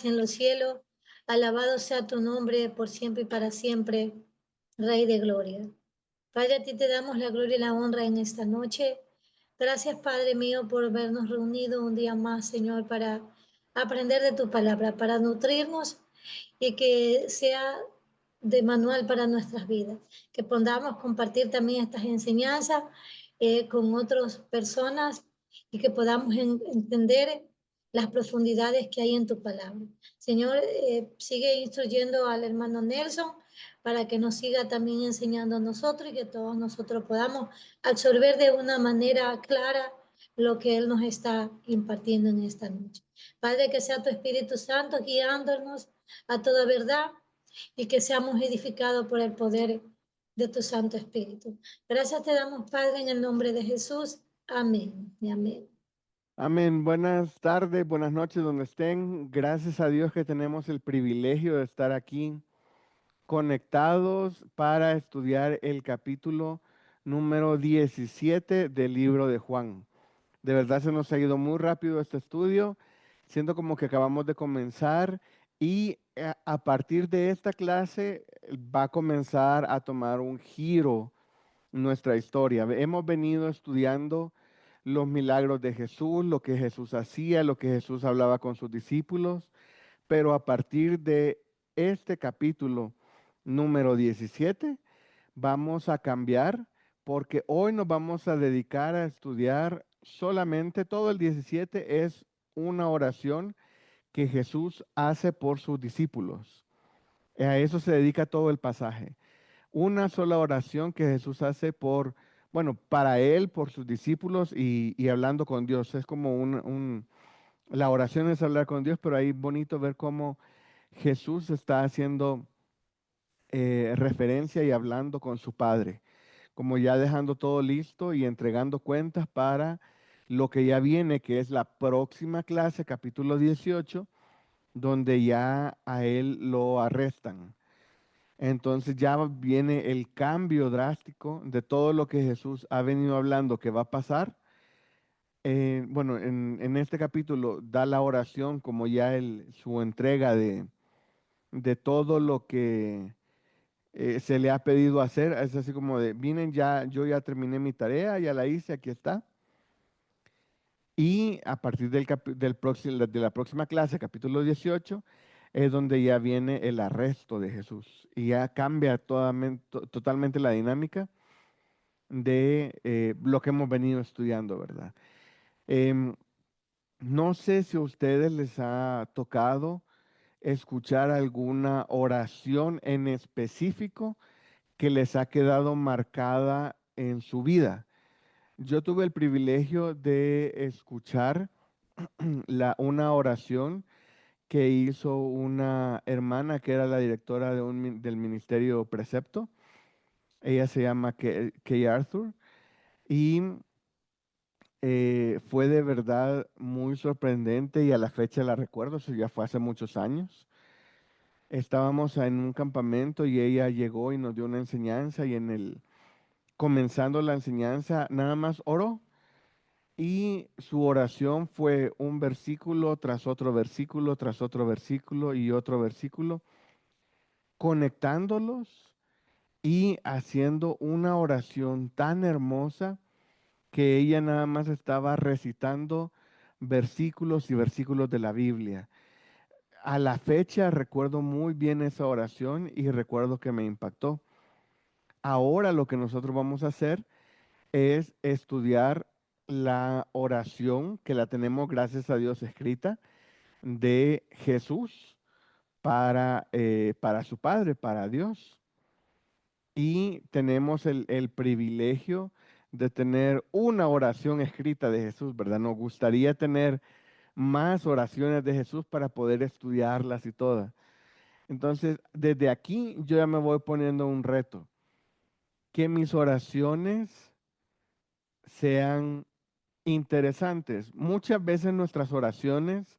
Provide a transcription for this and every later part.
en los cielos. Alabado sea tu nombre por siempre y para siempre, Rey de gloria. Padre, a ti te damos la gloria y la honra en esta noche. Gracias, Padre mío, por vernos reunido un día más, Señor, para aprender de tu palabra, para nutrirnos y que sea de manual para nuestras vidas. Que podamos compartir también estas enseñanzas con otras personas y que podamos entender las profundidades que hay en tu palabra. Señor, sigue instruyendo al hermano Nelson para que nos siga también enseñando a nosotros y que todos nosotros podamos absorber de una manera clara lo que Él nos está impartiendo en esta noche. Padre, que sea tu Espíritu Santo guiándonos a toda verdad y que seamos edificados por el poder de tu Santo Espíritu. Gracias te damos, Padre, en el nombre de Jesús. Amén y amén. Amén. Buenas tardes, buenas noches donde estén. Gracias a Dios que tenemos el privilegio de estar aquí conectados para estudiar el capítulo número 17 del libro de Juan. De verdad se nos ha ido muy rápido este estudio. Siento como que acabamos de comenzar y a partir de esta clase va a comenzar a tomar un giro nuestra historia. Hemos venido estudiando los milagros de Jesús, lo que Jesús hacía, lo que Jesús hablaba con sus discípulos, pero a partir de este capítulo número 17 vamos a cambiar porque hoy nos vamos a dedicar a estudiar solamente todo el 17 es una oración que Jesús hace por sus discípulos. A eso se dedica todo el pasaje. Una sola oración que Jesús hace por, bueno, para él, por sus discípulos y hablando con Dios. Es como la oración es hablar con Dios, pero ahí bonito ver cómo Jesús está haciendo referencia y hablando con su Padre, como ya dejando todo listo y entregando cuentas para lo que ya viene, que es la próxima clase, capítulo 18, donde ya a él lo arrestan. Entonces ya viene el cambio drástico de todo lo que Jesús ha venido hablando que va a pasar. Bueno, en este capítulo da la oración como ya su entrega de todo lo que se le ha pedido hacer. Es así como de, vienen ya, yo ya terminé mi tarea, ya la hice, aquí está. Y a partir de la próxima clase, capítulo 18, es donde ya viene el arresto de Jesús. Y ya cambia totalmente la dinámica de lo que hemos venido estudiando, ¿verdad? Em, no sé si a ustedes les ha tocado escuchar alguna oración en específico que les ha quedado marcada en su vida. Yo tuve el privilegio de escuchar una oración que hizo una hermana que era la directora del ministerio Precepto. Ella se llama Kay Arthur y fue de verdad muy sorprendente y a la fecha la recuerdo, eso ya fue hace muchos años. Estábamos en un campamento y ella llegó y nos dio una enseñanza y comenzando la enseñanza nada más oró y su oración fue un versículo tras otro versículo, tras otro versículo y otro versículo, conectándolos y haciendo una oración tan hermosa que ella nada más estaba recitando versículos y versículos de la Biblia. A la fecha recuerdo muy bien esa oración y recuerdo que me impactó. Ahora lo que nosotros vamos a hacer es estudiar la oración que la tenemos, gracias a Dios, escrita de Jesús para su Padre, para Dios. Y tenemos el privilegio de tener una oración escrita de Jesús, ¿verdad? Nos gustaría tener más oraciones de Jesús para poder estudiarlas y todas. Entonces, desde aquí yo ya me voy poniendo un reto, que mis oraciones sean interesantes. Muchas veces nuestras oraciones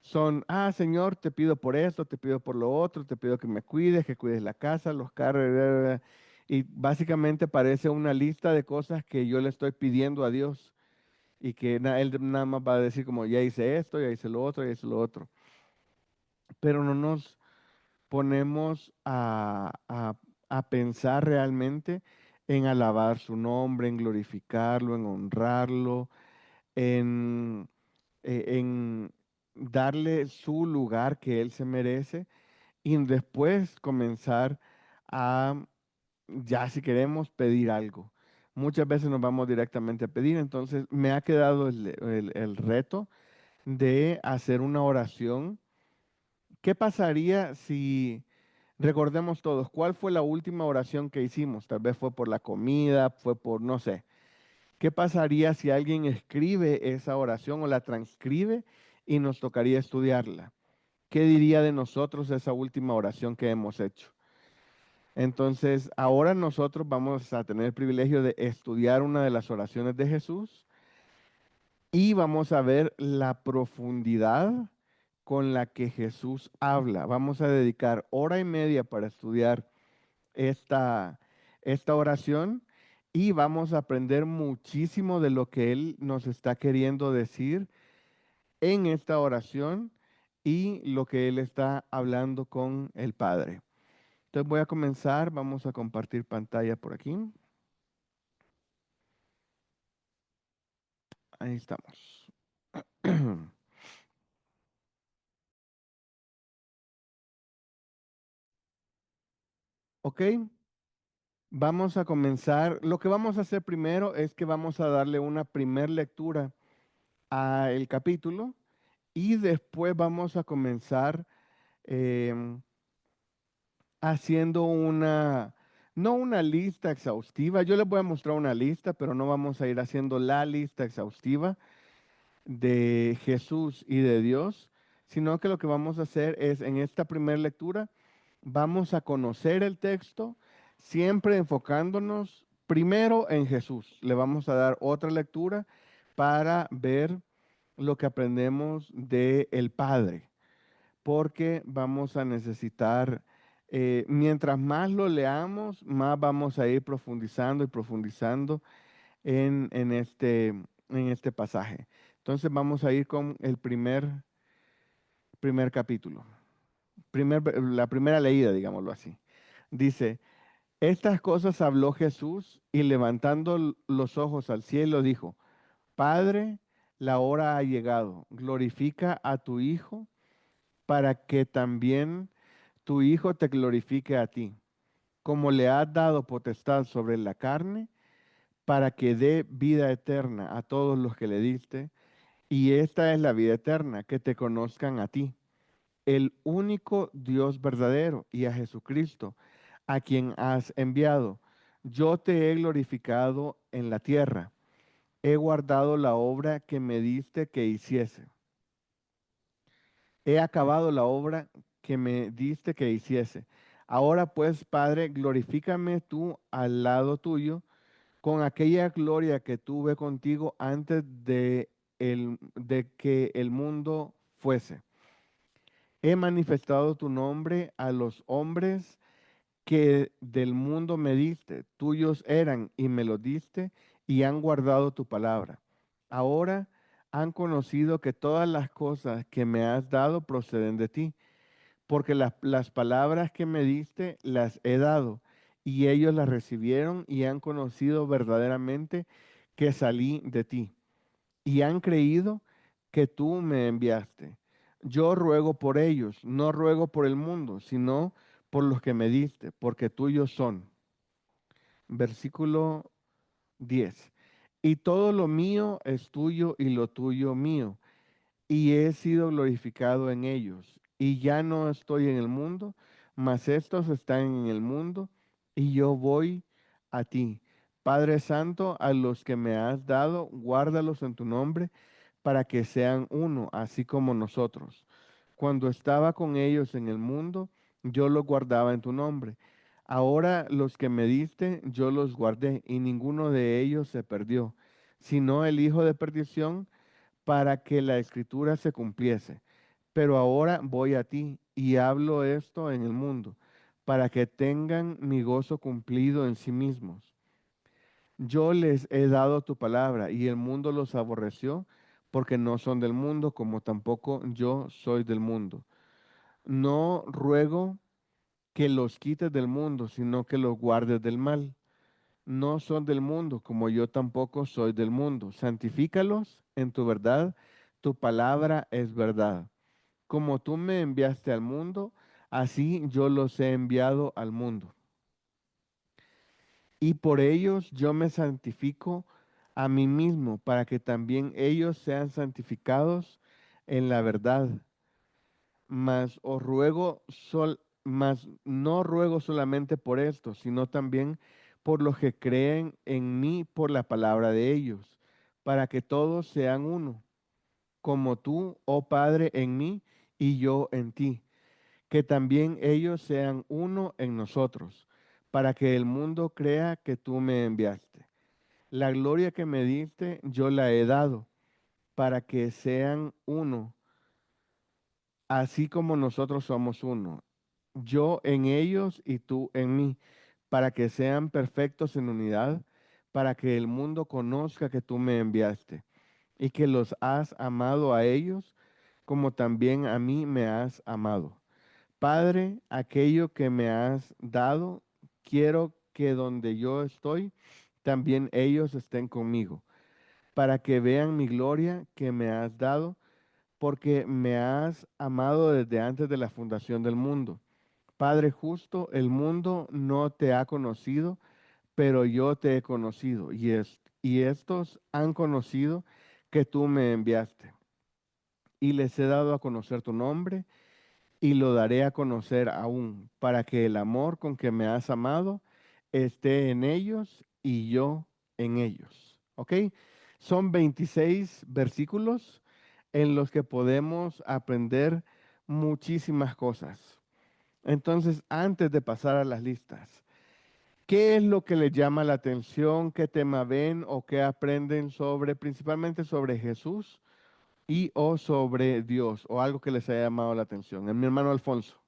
son, Señor, te pido por esto, te pido por lo otro, te pido que cuides la casa, los carros, bla, bla, bla". Y básicamente parece una lista de cosas que yo le estoy pidiendo a Dios y que Él nada más va a decir como, ya hice esto, ya hice lo otro, ya hice lo otro. pero no nos ponemos a pensar realmente en alabar su nombre, en glorificarlo, en honrarlo, en, en darle su lugar que él se merece y después comenzar a, ya si queremos, pedir algo. Muchas veces nos vamos directamente a pedir, entonces me ha quedado el reto de hacer una oración. ¿Qué pasaría si recordemos todos cuál fue la última oración que hicimos? Tal vez fue por la comida, fue por, no sé. ¿Qué pasaría si alguien escribe esa oración o la transcribe y nos tocaría estudiarla? ¿Qué diría de nosotros esa última oración que hemos hecho? Entonces, ahora nosotros vamos a tener el privilegio de estudiar una de las oraciones de Jesús y vamos a ver la profundidad con la que Jesús habla. Vamos a dedicar hora y media para estudiar esta, esta oración y vamos a aprender muchísimo de lo que Él nos está queriendo decir en esta oración y lo que Él está hablando con el Padre. Entonces voy a comenzar, vamos a compartir pantalla por aquí. Ahí estamos. Ok, vamos a comenzar. Lo que vamos a hacer primero es que vamos a darle una primer lectura al capítulo y después vamos a comenzar em, haciendo no una lista exhaustiva. Yo les voy a mostrar una lista, pero no vamos a ir haciendo la lista exhaustiva de Jesús y de Dios, sino que lo que vamos a hacer es en esta primera lectura, vamos a conocer el texto, siempre enfocándonos primero en Jesús. Le vamos a dar otra lectura para ver lo que aprendemos de el Padre, porque vamos a necesitar, mientras más lo leamos, más vamos a ir profundizando y profundizando en este pasaje. Entonces vamos a ir con el primer capítulo, la primera leída, digámoslo así. Dice, estas cosas habló Jesús y levantando los ojos al cielo dijo, Padre, la hora ha llegado, glorifica a tu Hijo para que también tu Hijo te glorifique a ti, como le has dado potestad sobre la carne, para que dé vida eterna a todos los que le diste. Y esta es la vida eterna, que te conozcan a ti, el único Dios verdadero, y a Jesucristo, a quien has enviado. Yo te he glorificado en la tierra, he guardado la obra que me diste que hiciese. He acabado la obra que me diste que hiciese. Ahora pues, Padre, glorifícame tú al lado tuyo con aquella gloria que tuve contigo antes de que el mundo fuese. He manifestado tu nombre a los hombres que del mundo me diste. Tuyos eran y me los diste y han guardado tu palabra. Ahora han conocido que todas las cosas que me has dado proceden de ti, porque las palabras que me diste las he dado, y ellos las recibieron y han conocido verdaderamente que salí de ti, y han creído que tú me enviaste. Yo ruego por ellos, no ruego por el mundo, sino por los que me diste, porque tuyos son. Versículo 10. Y todo lo mío es tuyo y lo tuyo mío y he sido glorificado en ellos. Y ya no estoy en el mundo, mas estos están en el mundo, y yo voy a ti. Padre Santo, a los que me has dado, guárdalos en tu nombre, para que sean uno, así como nosotros. Cuando estaba con ellos en el mundo, yo los guardaba en tu nombre. Ahora los que me diste, yo los guardé, y ninguno de ellos se perdió, sino el hijo de perdición, para que la escritura se cumpliese. Pero ahora voy a ti y hablo esto en el mundo, para que tengan mi gozo cumplido en sí mismos. Yo les he dado tu palabra y el mundo los aborreció, porque no son del mundo, como tampoco yo soy del mundo. No ruego que los quites del mundo, sino que los guardes del mal. No son del mundo, como yo tampoco soy del mundo. Santifícalos en tu verdad, tu palabra es verdad. Como tú me enviaste al mundo, así yo los he enviado al mundo. Y por ellos yo me santifico a mí mismo, para que también ellos sean santificados en la verdad. Mas no ruego solamente por esto, sino también por los que creen en mí por la palabra de ellos, para que todos sean uno, como tú, oh Padre, en mí y yo en ti, que también ellos sean uno en nosotros, para que el mundo crea que tú me enviaste. La gloria que me diste, yo la he dado, para que sean uno, así como nosotros somos uno, yo en ellos y tú en mí, para que sean perfectos en unidad, para que el mundo conozca que tú me enviaste y que los has amado a ellos como también a mí me has amado. Padre, aquello que me has dado, quiero que donde yo estoy, también ellos estén conmigo, para que vean mi gloria que me has dado, porque me has amado desde antes de la fundación del mundo. Padre justo, el mundo no te ha conocido, pero yo te he conocido, y estos han conocido que tú me enviaste. Y les he dado a conocer tu nombre, y lo daré a conocer aún, para que el amor con que me has amado esté en ellos y yo en ellos. ¿Ok? Son 26 versículos en los que podemos aprender muchísimas cosas. Entonces, antes de pasar a las listas, ¿qué es lo que les llama la atención? ¿Qué tema ven o qué aprenden sobre, principalmente sobre Jesús y o sobre Dios o algo que les haya llamado la atención? Mi hermano Alfonso.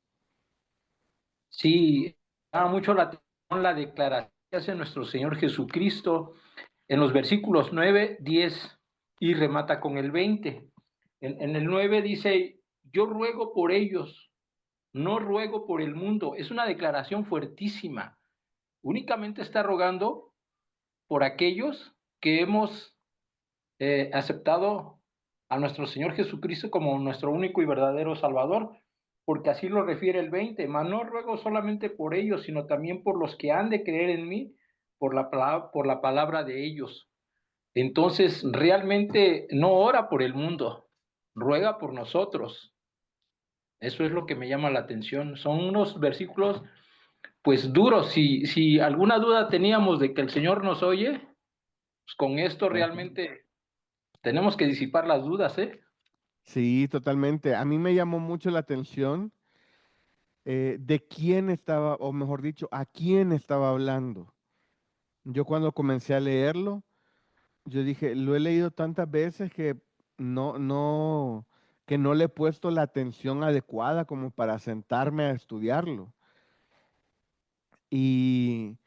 Sí, llama mucho la atención la declaración que hace nuestro Señor Jesucristo en los versículos 9, 10 y remata con el 20. En el 9 dice, yo ruego por ellos, no ruego por el mundo. Es una declaración fuertísima. Únicamente está rogando por aquellos que hemos aceptado a nuestro Señor Jesucristo como nuestro único y verdadero Salvador, porque así lo refiere el 20, mas no ruego solamente por ellos, sino también por los que han de creer en mí, por la palabra de ellos. Entonces, realmente no ora por el mundo, ruega por nosotros. Eso es lo que me llama la atención. Son unos versículos, pues duros. Si alguna duda teníamos de que el Señor nos oye, pues con esto realmente tenemos que disipar las dudas, ¿eh? Sí, totalmente. A mí me llamó mucho la atención de quién estaba, o mejor dicho, a quién estaba hablando. Yo cuando comencé a leerlo, yo dije, lo he leído tantas veces que que no le he puesto la atención adecuada como para sentarme a estudiarlo. Y,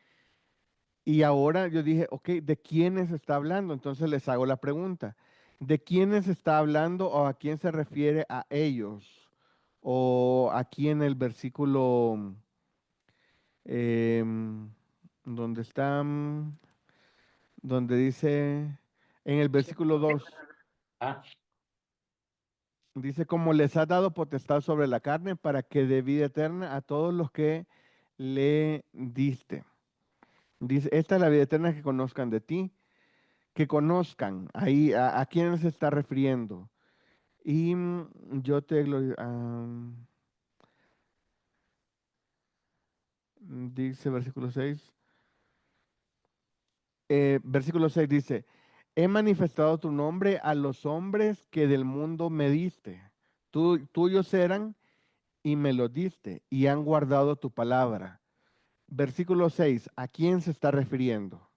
y ahora yo dije, ok, ¿de quiénes está hablando? Entonces les hago la pregunta, ¿de quiénes está hablando o a quién se refiere a ellos? O aquí en el versículo em, donde está, donde dice, en el versículo 2 Ah, dice, como les ha dado potestad sobre la carne para que dé vida eterna a todos los que le diste. Dice, esta es la vida eterna, que conozcan de ti, que conozcan, ahí a quién se está refiriendo. Y yo te dice versículo 6. Versículo 6 dice, he manifestado tu nombre a los hombres que del mundo me diste. Tuyos eran y me los diste y han guardado tu palabra. Versículo 6, ¿a quién se está refiriendo?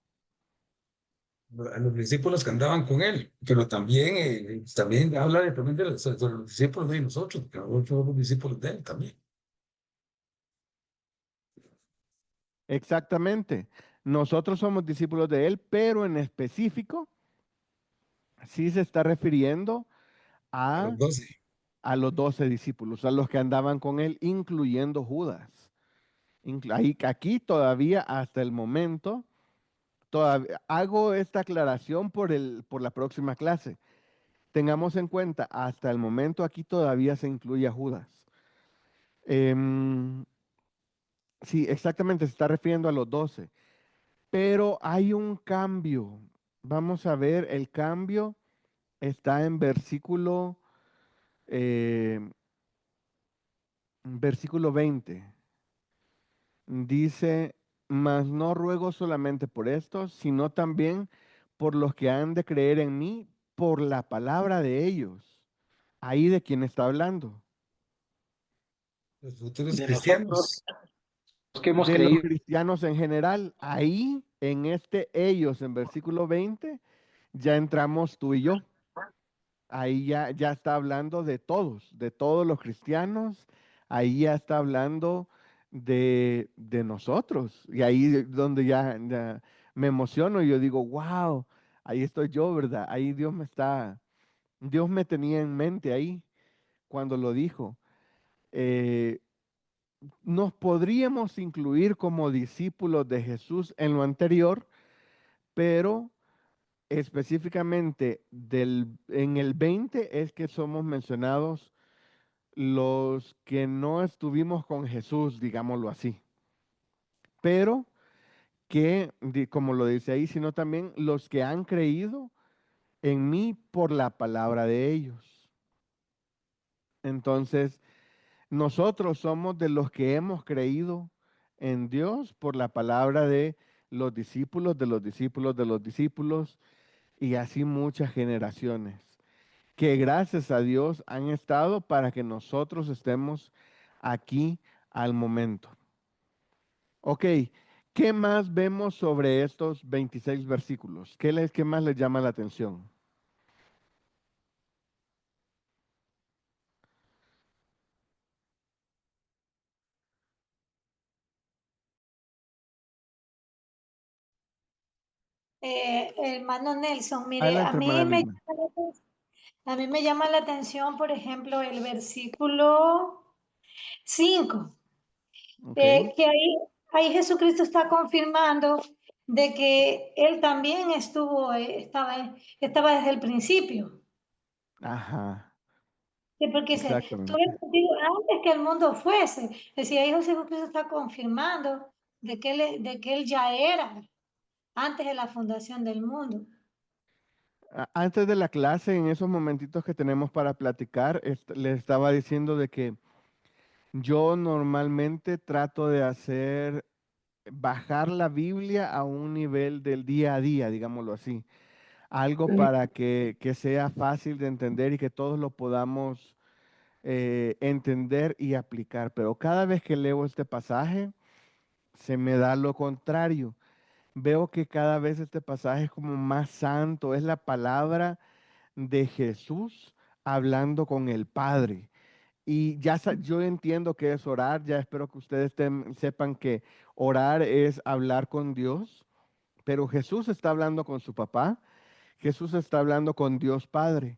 A los discípulos que andaban con él, pero también, también habla también de los discípulos de nosotros, que nosotros somos discípulos de él también. Exactamente. Nosotros somos discípulos de él, pero en específico sí se está refiriendo A a, los 12. a los 12 discípulos, a los que andaban con él, incluyendo Judas. Aquí todavía, hasta el momento, todavía hago esta aclaración por la próxima clase. Tengamos en cuenta, hasta el momento aquí todavía se incluye a Judas. Em, sí, exactamente, se está refiriendo a los 12. Pero hay un cambio. Vamos a ver, el cambio está en versículo 20. Dice, mas no ruego solamente por estos, sino también por los que han de creer en mí por la palabra de ellos. Ahí de quién está hablando. Los futuros De nosotros, cristianos. los que hemos De los creído. cristianos en general. Ahí, en este ellos, en versículo 20, ya entramos tú y yo. Ahí ya está hablando de todos los cristianos. Ahí ya está hablando de nosotros. Y ahí es donde ya me emociono y yo digo, wow, ahí estoy yo, ¿verdad? Ahí Dios me tenía en mente ahí cuando lo dijo. Eh, Nos podríamos incluir como discípulos de Jesús en lo anterior, pero específicamente en el 20 es que somos mencionados los que no estuvimos con Jesús, digámoslo así, pero como lo dice ahí, sino también los que han creído en mí por la palabra de ellos. Entonces, nosotros somos de los que hemos creído en Dios por la palabra de los discípulos, de los discípulos, de los discípulos, y así muchas generaciones, que gracias a Dios han estado para que nosotros estemos aquí al momento. Ok, ¿qué más vemos sobre estos 26 versículos? ¿Qué más les llama la atención? Hermano Nelson, mire, Adelante, hermana Vilma. a mí me llama la atención, por ejemplo, el versículo 5, Ok, que ahí Jesucristo está confirmando de que Él también estaba desde el principio. ajá, Sí, porque dice, tuve exactamente. contigo antes que el mundo fuese. Decía, ahí Jesucristo está confirmando de que Él ya era antes de la fundación del mundo. Antes de la clase, en esos momentitos que tenemos para platicar, le estaba diciendo de que yo normalmente trato de bajar la Biblia a un nivel del día a día, digámoslo así. Algo para que sea fácil de entender y que todos lo podamos entender y aplicar. Pero cada vez que leo este pasaje, se me da lo contrario. Veo que cada vez este pasaje es como más santo, es la palabra de Jesús hablando con el Padre. Y yo entiendo que es orar, ya espero que ustedes sepan que orar es hablar con Dios, pero Jesús está hablando con su papá, Jesús está hablando con Dios Padre,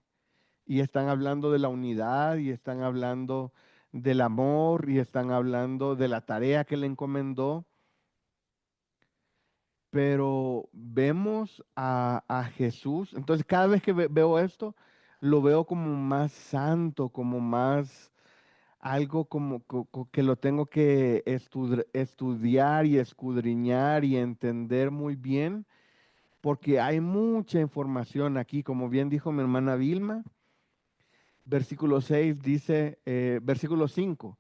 y están hablando de la unidad, y están hablando del amor, y están hablando de la tarea que le encomendó, pero vemos a Jesús, entonces cada vez que veo esto, lo veo como más santo, como más algo como que lo tengo que estudiar y escudriñar y entender muy bien, porque hay mucha información aquí, como bien dijo mi hermana Vilma, versículo 6 dice, versículo 5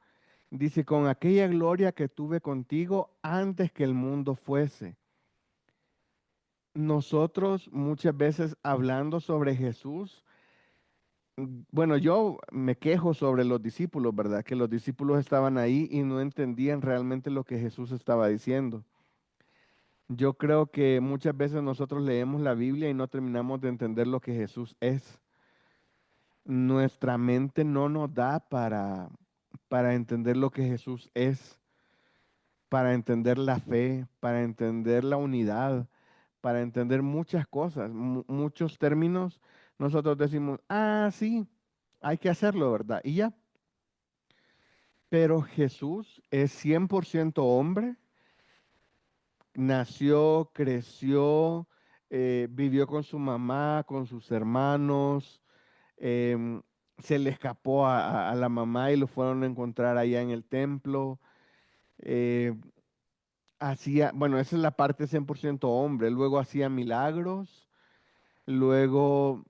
dice, con aquella gloria que tuve contigo antes que el mundo fuese. Nosotros muchas veces hablando sobre Jesús, bueno, yo me quejo sobre los discípulos, ¿verdad? Que los discípulos estaban ahí y no entendían realmente lo que Jesús estaba diciendo. Yo creo que muchas veces nosotros leemos la Biblia y no terminamos de entender lo que Jesús es. Nuestra mente no nos da para entender lo que Jesús es, para entender la fe, para entender la unidad, para entender muchas cosas, muchos términos. Nosotros decimos, ah, sí, hay que hacerlo, ¿verdad? Y ya. Pero Jesús es 100% hombre, nació, creció, vivió con su mamá, con sus hermanos, em, se le escapó a la mamá y lo fueron a encontrar allá en el templo. eh, Hacía, bueno, esa es la parte 100% hombre, luego hacía milagros, luego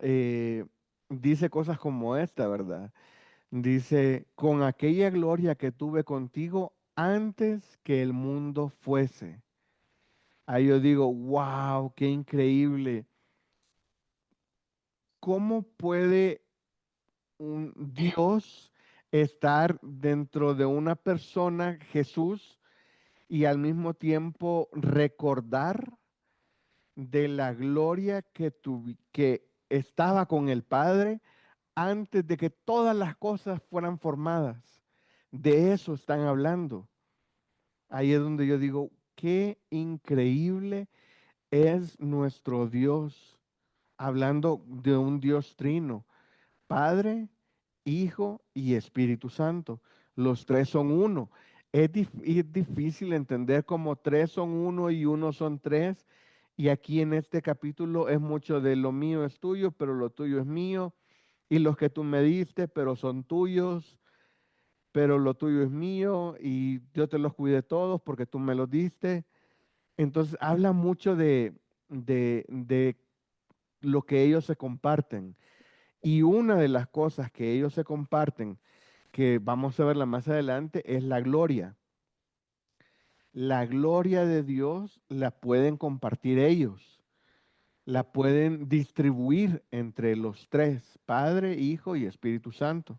eh, dice cosas como esta, ¿verdad? Dice, con aquella gloria que tuve contigo antes que el mundo fuese. Ahí yo digo, wow, qué increíble. ¿Cómo puede un Dios estar dentro de una persona, Jesús, y al mismo tiempo recordar de la gloria que estaba con el Padre antes de que todas las cosas fueran formadas? De eso están hablando. Ahí es donde yo digo, qué increíble es nuestro Dios, hablando de un Dios trino, Padre, Hijo y Espíritu Santo. Los tres son uno. Es difícil entender cómo tres son uno y uno son tres. Y aquí en este capítulo es mucho de lo mío es tuyo, pero lo tuyo es mío. Y los que tú me diste, pero son tuyos, pero lo tuyo es mío. Y yo te los cuidé todos porque tú me los diste. Entonces habla mucho de lo que ellos se comparten. Y una de las cosas que ellos se comparten, que vamos a verla más adelante, es la gloria. La gloria de Dios la pueden compartir ellos, la pueden distribuir entre los tres, Padre, Hijo y Espíritu Santo.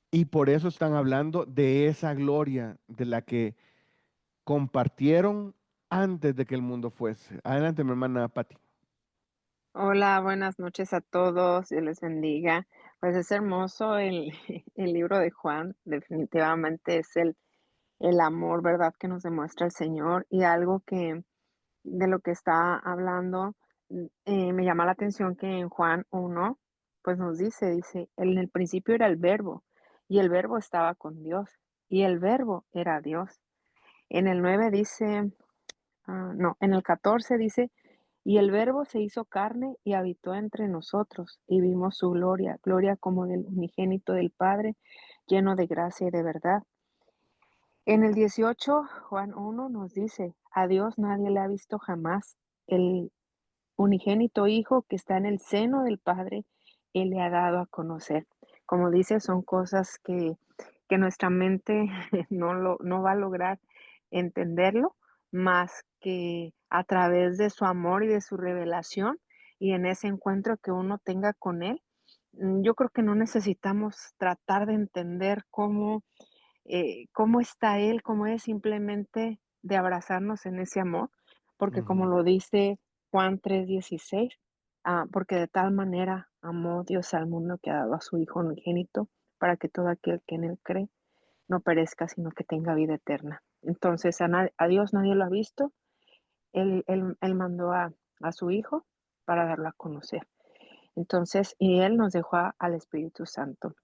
Y por eso están hablando de esa gloria de la que compartieron antes de que el mundo fuese. Adelante, mi hermana Pati. Hola, buenas noches a todos, Dios les bendiga. Pues es hermoso el libro de Juan, definitivamente es el amor, ¿verdad?, que nos demuestra el Señor y algo que de lo que está hablando, me llama la atención que en Juan 1, pues nos dice, en el principio era el verbo y el verbo estaba con Dios y el verbo era Dios. En el 9 dice, no, en el 14 dice, y el Verbo se hizo carne y habitó entre nosotros, y vimos su gloria, gloria como del unigénito del Padre, lleno de gracia y de verdad. En el 18, Juan 1 nos dice, a Dios nadie le ha visto jamás. El unigénito Hijo que está en el seno del Padre, Él le ha dado a conocer. Como dice, son cosas que nuestra mente no va a lograr entenderlo, más que a través de su amor y de su revelación y en ese encuentro que uno tenga con Él. Yo creo que no necesitamos tratar de entender cómo está Él, cómo es, simplemente de abrazarnos en ese amor, porque como Ujú. lo dice Juan 3:16, porque de tal manera amó Dios al mundo que ha dado a su Hijo unigénito, para que todo aquel que en Él cree no perezca, sino que tenga vida eterna. Entonces, a Dios nadie lo ha visto, Él mandó a su Hijo para darlo a conocer. Entonces, y Él nos dejó al Espíritu Santo.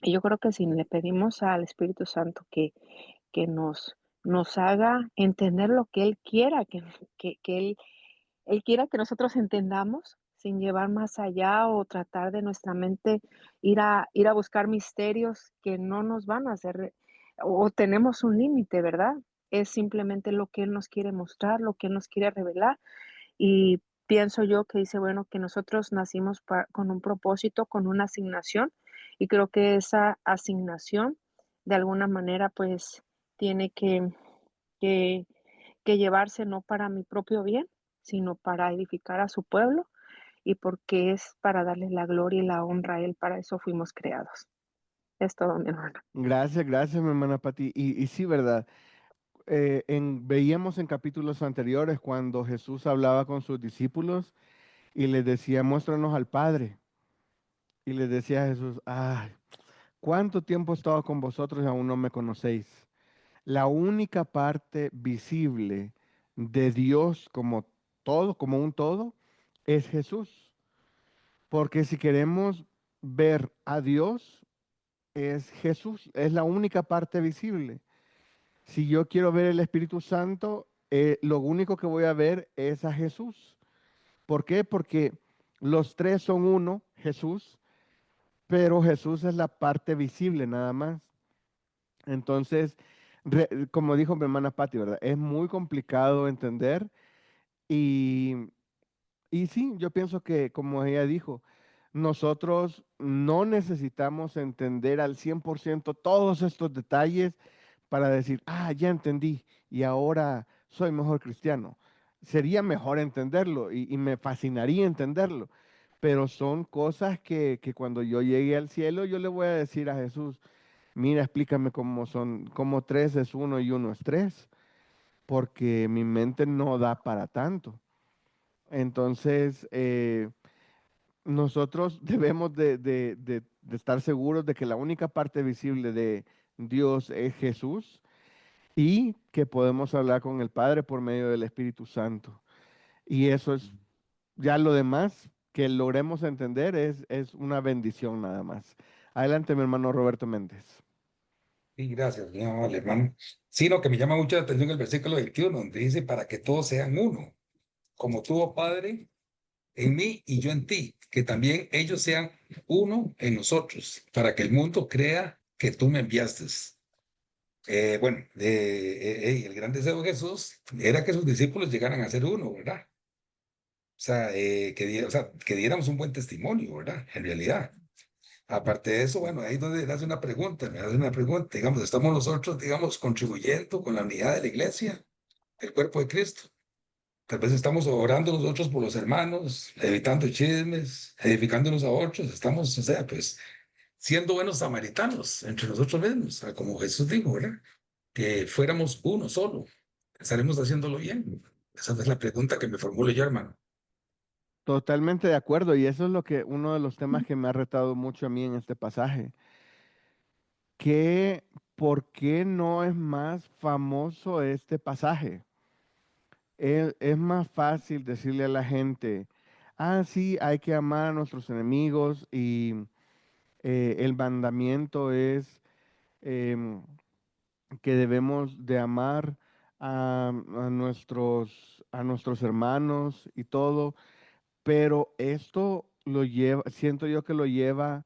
Y yo creo que si le pedimos al Espíritu Santo que nos haga entender lo que Él quiera, que Él quiera que nosotros entendamos sin llevar más allá o tratar de nuestra mente ir a buscar misterios que no nos van a hacer, o tenemos un límite, ¿verdad? Es simplemente lo que Él nos quiere mostrar, lo que Él nos quiere revelar. Y pienso yo que dice, bueno, que nosotros nacimos con un propósito, con una asignación, y creo que esa asignación, de alguna manera, pues tiene que, que llevarse no para mi propio bien, sino para edificar a su pueblo y porque es para darle la gloria y la honra a Él. Para eso fuimos creados. Es todo, mi hermano. Gracias, gracias, mi hermana Pati. Y sí, ¿verdad? Veíamos en capítulos anteriores cuando Jesús hablaba con sus discípulos y les decía, muéstranos al Padre. Y les decía a Jesús, ay, ¿cuánto tiempo he estado con vosotros y aún no me conocéis? La única parte visible de Dios como todo, como un todo, es Jesús. Porque si queremos ver a Dios, es Jesús, es la única parte visible. Si yo quiero ver el Espíritu Santo, lo único que voy a ver es a Jesús. ¿Por qué? Porque los tres son uno, Jesús, pero Jesús es la parte visible nada más. Entonces, como dijo mi hermana Patti, ¿verdad? Es muy complicado entender y, y sí, yo pienso que, como ella dijo, nosotros no necesitamos entender al 100% todos estos detalles para decir, ah, ya entendí y ahora soy mejor cristiano. Sería mejor entenderlo y me fascinaría entenderlo, pero son cosas que cuando yo llegue al cielo yo le voy a decir a Jesús, mira, explícame cómo son, cómo tres es uno y uno es tres, porque mi mente no da para tanto. Entonces, nosotros debemos de estar seguros de que la única parte visible de Dios es Jesús y que podemos hablar con el Padre por medio del Espíritu Santo. Y eso es, ya lo demás que logremos entender es una bendición nada más. Adelante, mi hermano Roberto Méndez. Sí, gracias, mi amable hermano. Sí, lo que me llama mucho la atención el versículo 21, donde dice, para que todos sean uno, como tú, oh Padre, en mí y yo en ti, que también ellos sean uno en nosotros, para que el mundo crea que tú me enviaste. Bueno, el gran deseo de Jesús era que sus discípulos llegaran a ser uno, ¿verdad? O sea, o sea, que diéramos un buen testimonio, ¿verdad? En realidad. Aparte de eso, bueno, ahí es donde me hace una pregunta, digamos, estamos nosotros, digamos, contribuyendo con la unidad de la iglesia, el cuerpo de Cristo. Tal vez estamos orando nosotros por los hermanos, evitando chismes, edificándonos a otros, estamos, o sea, pues, siendo buenos samaritanos entre nosotros mismos, o sea, como Jesús dijo, ¿verdad? Que fuéramos uno solo, estaremos haciéndolo bien. Esa es la pregunta que me formulo yo, hermano. Totalmente de acuerdo, y eso es lo que uno de los temas que me ha retado mucho a mí en este pasaje, que ¿por qué no es más famoso este pasaje? Es más fácil decirle a la gente, ah, sí, hay que amar a nuestros enemigos y el mandamiento es em, que debemos de amar a nuestros hermanos y todo, pero esto lo lleva, siento yo que lo lleva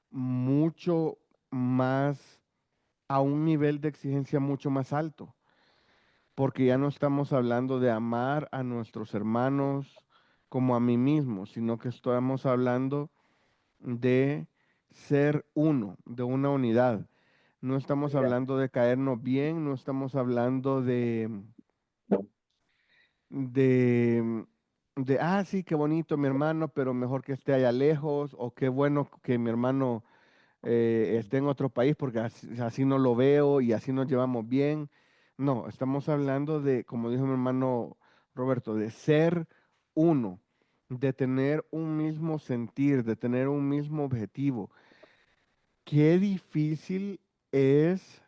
mucho más a un nivel de exigencia mucho más alto, porque ya no estamos hablando de amar a nuestros hermanos como a mí mismo, sino que estamos hablando de ser uno, de una unidad. No estamos hablando de caernos bien, no estamos hablando de, ah, sí, qué bonito mi hermano, pero mejor que esté allá lejos, o qué bueno que mi hermano esté en otro país porque así no lo veo y así nos llevamos bien. No, estamos hablando de, como dijo mi hermano Roberto, de ser uno, de tener un mismo sentir, de tener un mismo objetivo. Qué difícil es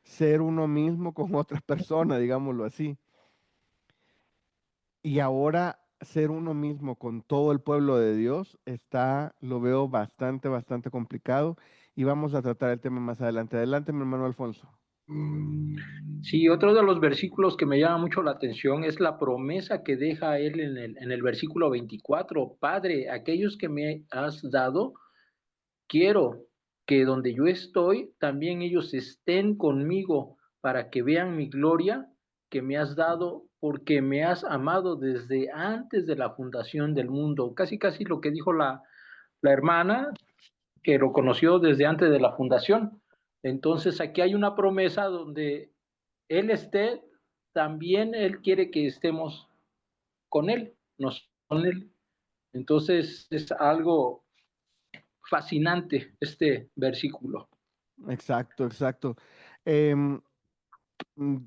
ser uno mismo con otras personas, digámoslo así. Y ahora ser uno mismo con todo el pueblo de Dios está, lo veo bastante, bastante complicado y vamos a tratar el tema más adelante. Adelante, mi hermano Alfonso. Sí, otro de los versículos que me llama mucho la atención es la promesa que deja él en el versículo 24. Padre, aquellos que me has dado, quiero que donde yo estoy, también ellos estén conmigo para que vean mi gloria que me has dado, porque me has amado desde antes de la fundación del mundo. Casi, casi lo que dijo la hermana, que lo conoció desde antes de la fundación. Entonces aquí hay una promesa donde Él esté, también Él quiere que estemos con Él, nos con Él. Entonces es algo fascinante este versículo. Exacto, exacto. Em, mm,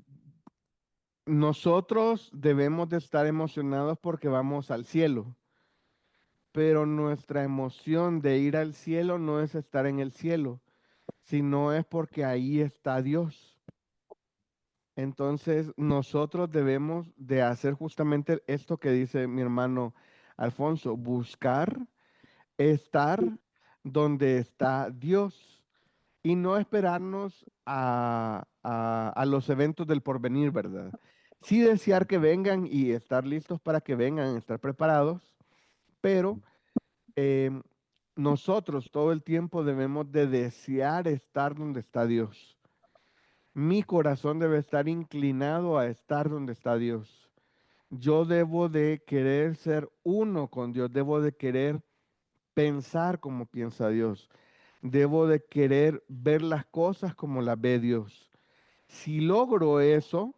Nosotros debemos de estar emocionados porque vamos al cielo, pero nuestra emoción de ir al cielo no es estar en el cielo, sino es porque ahí está Dios. Entonces, nosotros debemos de hacer justamente esto que dice mi hermano Alfonso, buscar estar donde está Dios y no esperarnos a los eventos del porvenir, ¿verdad? Sí desear que vengan y estar listos para que vengan, estar preparados, pero em, nosotros todo el tiempo debemos de desear estar donde está Dios. Mi corazón debe estar inclinado a estar donde está Dios. Yo debo de querer ser uno con Dios, debo de querer pensar como piensa Dios, debo de querer ver las cosas como las ve Dios. Si logro eso,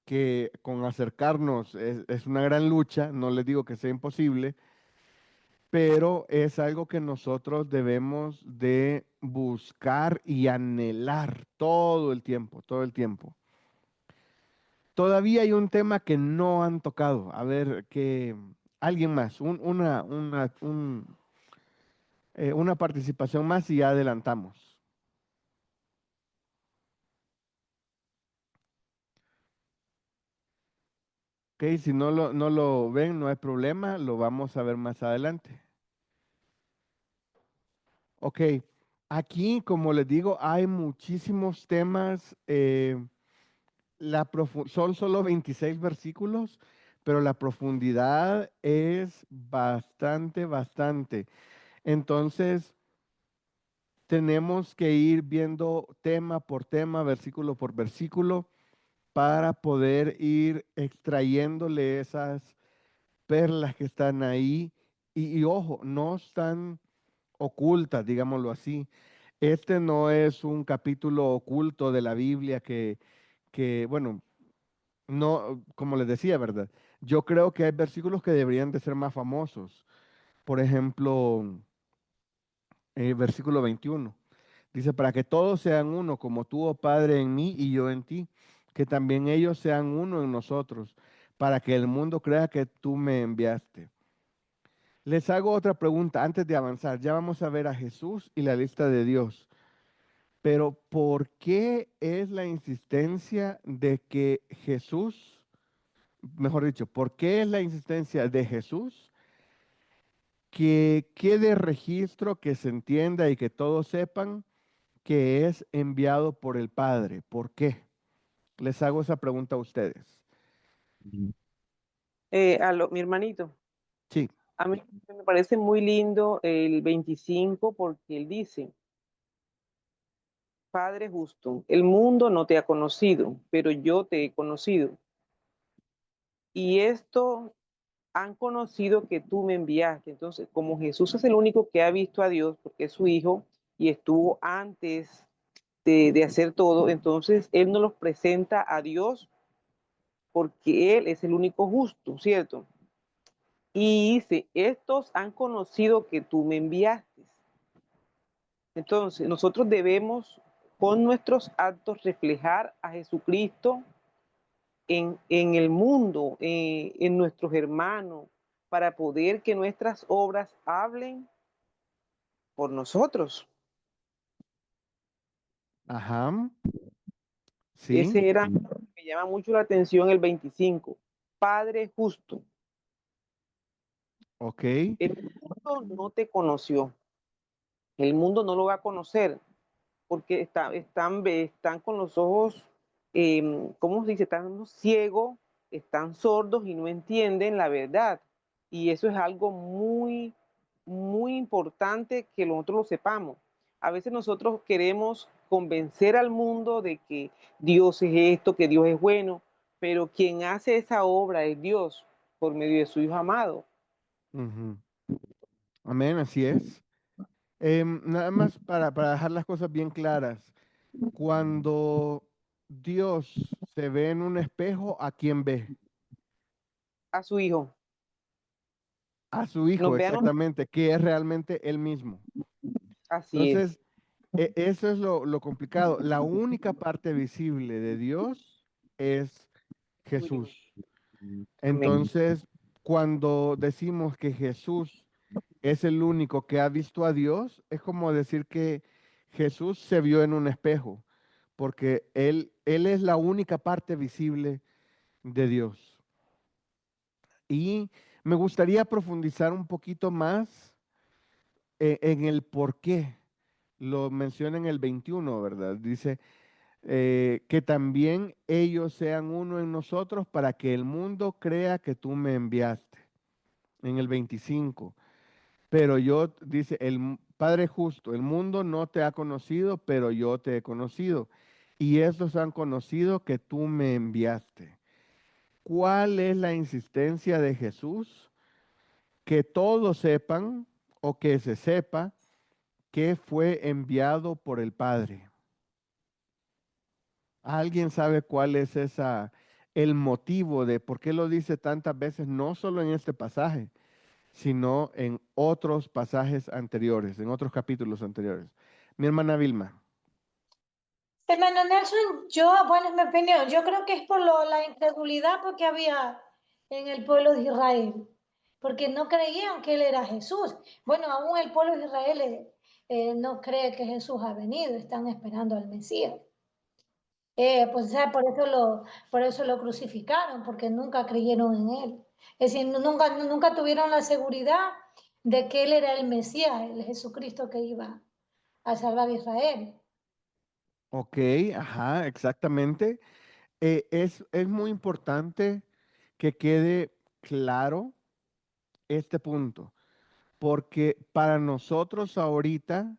que con acercarnos es una gran lucha, no les digo que sea imposible, pero es algo que nosotros debemos de buscar y anhelar todo el tiempo, todo el tiempo. Todavía hay un tema que no han tocado. A ver, que alguien más, una participación más y ya adelantamos. Ok, si no lo ven, no hay problema, lo vamos a ver más adelante. Ok, aquí, como les digo, hay muchísimos temas. Son solo 26 versículos, pero la profundidad es bastante, bastante. Entonces, tenemos que ir viendo tema por tema, versículo por versículo, para poder ir extrayéndole esas perlas que están ahí. Y ojo, no están ocultas, digámoslo así. Este no es un capítulo oculto de la Biblia bueno, no, como les decía, ¿verdad? Yo creo que hay versículos que deberían de ser más famosos. Por ejemplo, versículo 21. Dice, para que todos sean uno, como tú, oh Padre, en mí y yo en ti, que también ellos sean uno en nosotros, para que el mundo crea que tú me enviaste. Les hago otra pregunta antes de avanzar. Ya vamos a ver a Jesús y la lista de Dios. Pero ¿por qué es la insistencia de que Jesús, mejor dicho, por qué es la insistencia de Jesús que quede registro, que se entienda y que todos sepan que es enviado por el Padre? ¿Por qué? Les hago esa pregunta a ustedes. Mi hermanito, Sí, a mí me parece muy lindo el 25 porque él dice, Padre justo, el mundo no te ha conocido, pero yo te he conocido. Y esto han conocido que tú me enviaste. Entonces, como Jesús es el único que ha visto a Dios, porque es su hijo y estuvo antes de hacer todo, entonces Él nos los presenta a Dios porque Él es el único justo, ¿cierto? Y dice, estos han conocido que tú me enviaste. Entonces, nosotros debemos con nuestros actos reflejar a Jesucristo en el mundo, en nuestros hermanos, para poder que nuestras obras hablen por nosotros. ajá, sí, Ese era, me llama mucho la atención el 25. Padre justo, ok, el mundo no te conoció, el mundo no lo va a conocer, porque están con los ojos, ¿cómo se dice? Están ciegos, están sordos y no entienden la verdad. Y eso es algo muy, muy importante que nosotros lo sepamos. A veces nosotros queremos convencer al mundo de que Dios es esto, que Dios es bueno, pero quien hace esa obra es Dios por medio de su Hijo amado. ujú. Amén, así es. Nada más para dejar las cosas bien claras. Cuando Dios se ve en un espejo, ¿a quién ve? A su Hijo. A su Hijo, Nos vean, exactamente, que es realmente Él mismo. así es. Entonces, eso es lo complicado. La única parte visible de Dios es Su Hijo. Jesús. Amén. Entonces, cuando decimos que Jesús es el único que ha visto a Dios, es como decir que Jesús se vio en un espejo, porque Él es la única parte visible de Dios. Y Me gustaría profundizar un poquito más en el por qué. Lo menciona en el 21, ¿verdad? Dice que también ellos sean uno en nosotros para que el mundo crea que tú me enviaste. En el 25. Pero yo, dice el Padre justo, el mundo no te ha conocido, pero yo te he conocido. Y estos han conocido que tú me enviaste. ¿Cuál es la insistencia de Jesús? Que todos sepan o que se sepa que fue enviado por el Padre. ¿Alguien sabe cuál es el motivo de por qué lo dice tantas veces, no solo en este pasaje, sino en otros pasajes anteriores, en otros capítulos anteriores? Mi hermana Vilma. Hermano Nelson, bueno, es mi opinión, yo creo que es por la incredulidad porque había en el pueblo de Israel, porque no creían que él era Jesús. Bueno, aún el pueblo de Israel no cree que Jesús ha venido, están esperando al Mesías. Pues, o sea, por eso lo crucificaron, porque nunca creyeron en él. Es decir, nunca tuvieron la seguridad de que él era el Mesías, el Jesucristo que iba a salvar a Israel. Ok, ajá, exactamente. Es muy importante que quede claro este punto, porque para nosotros ahorita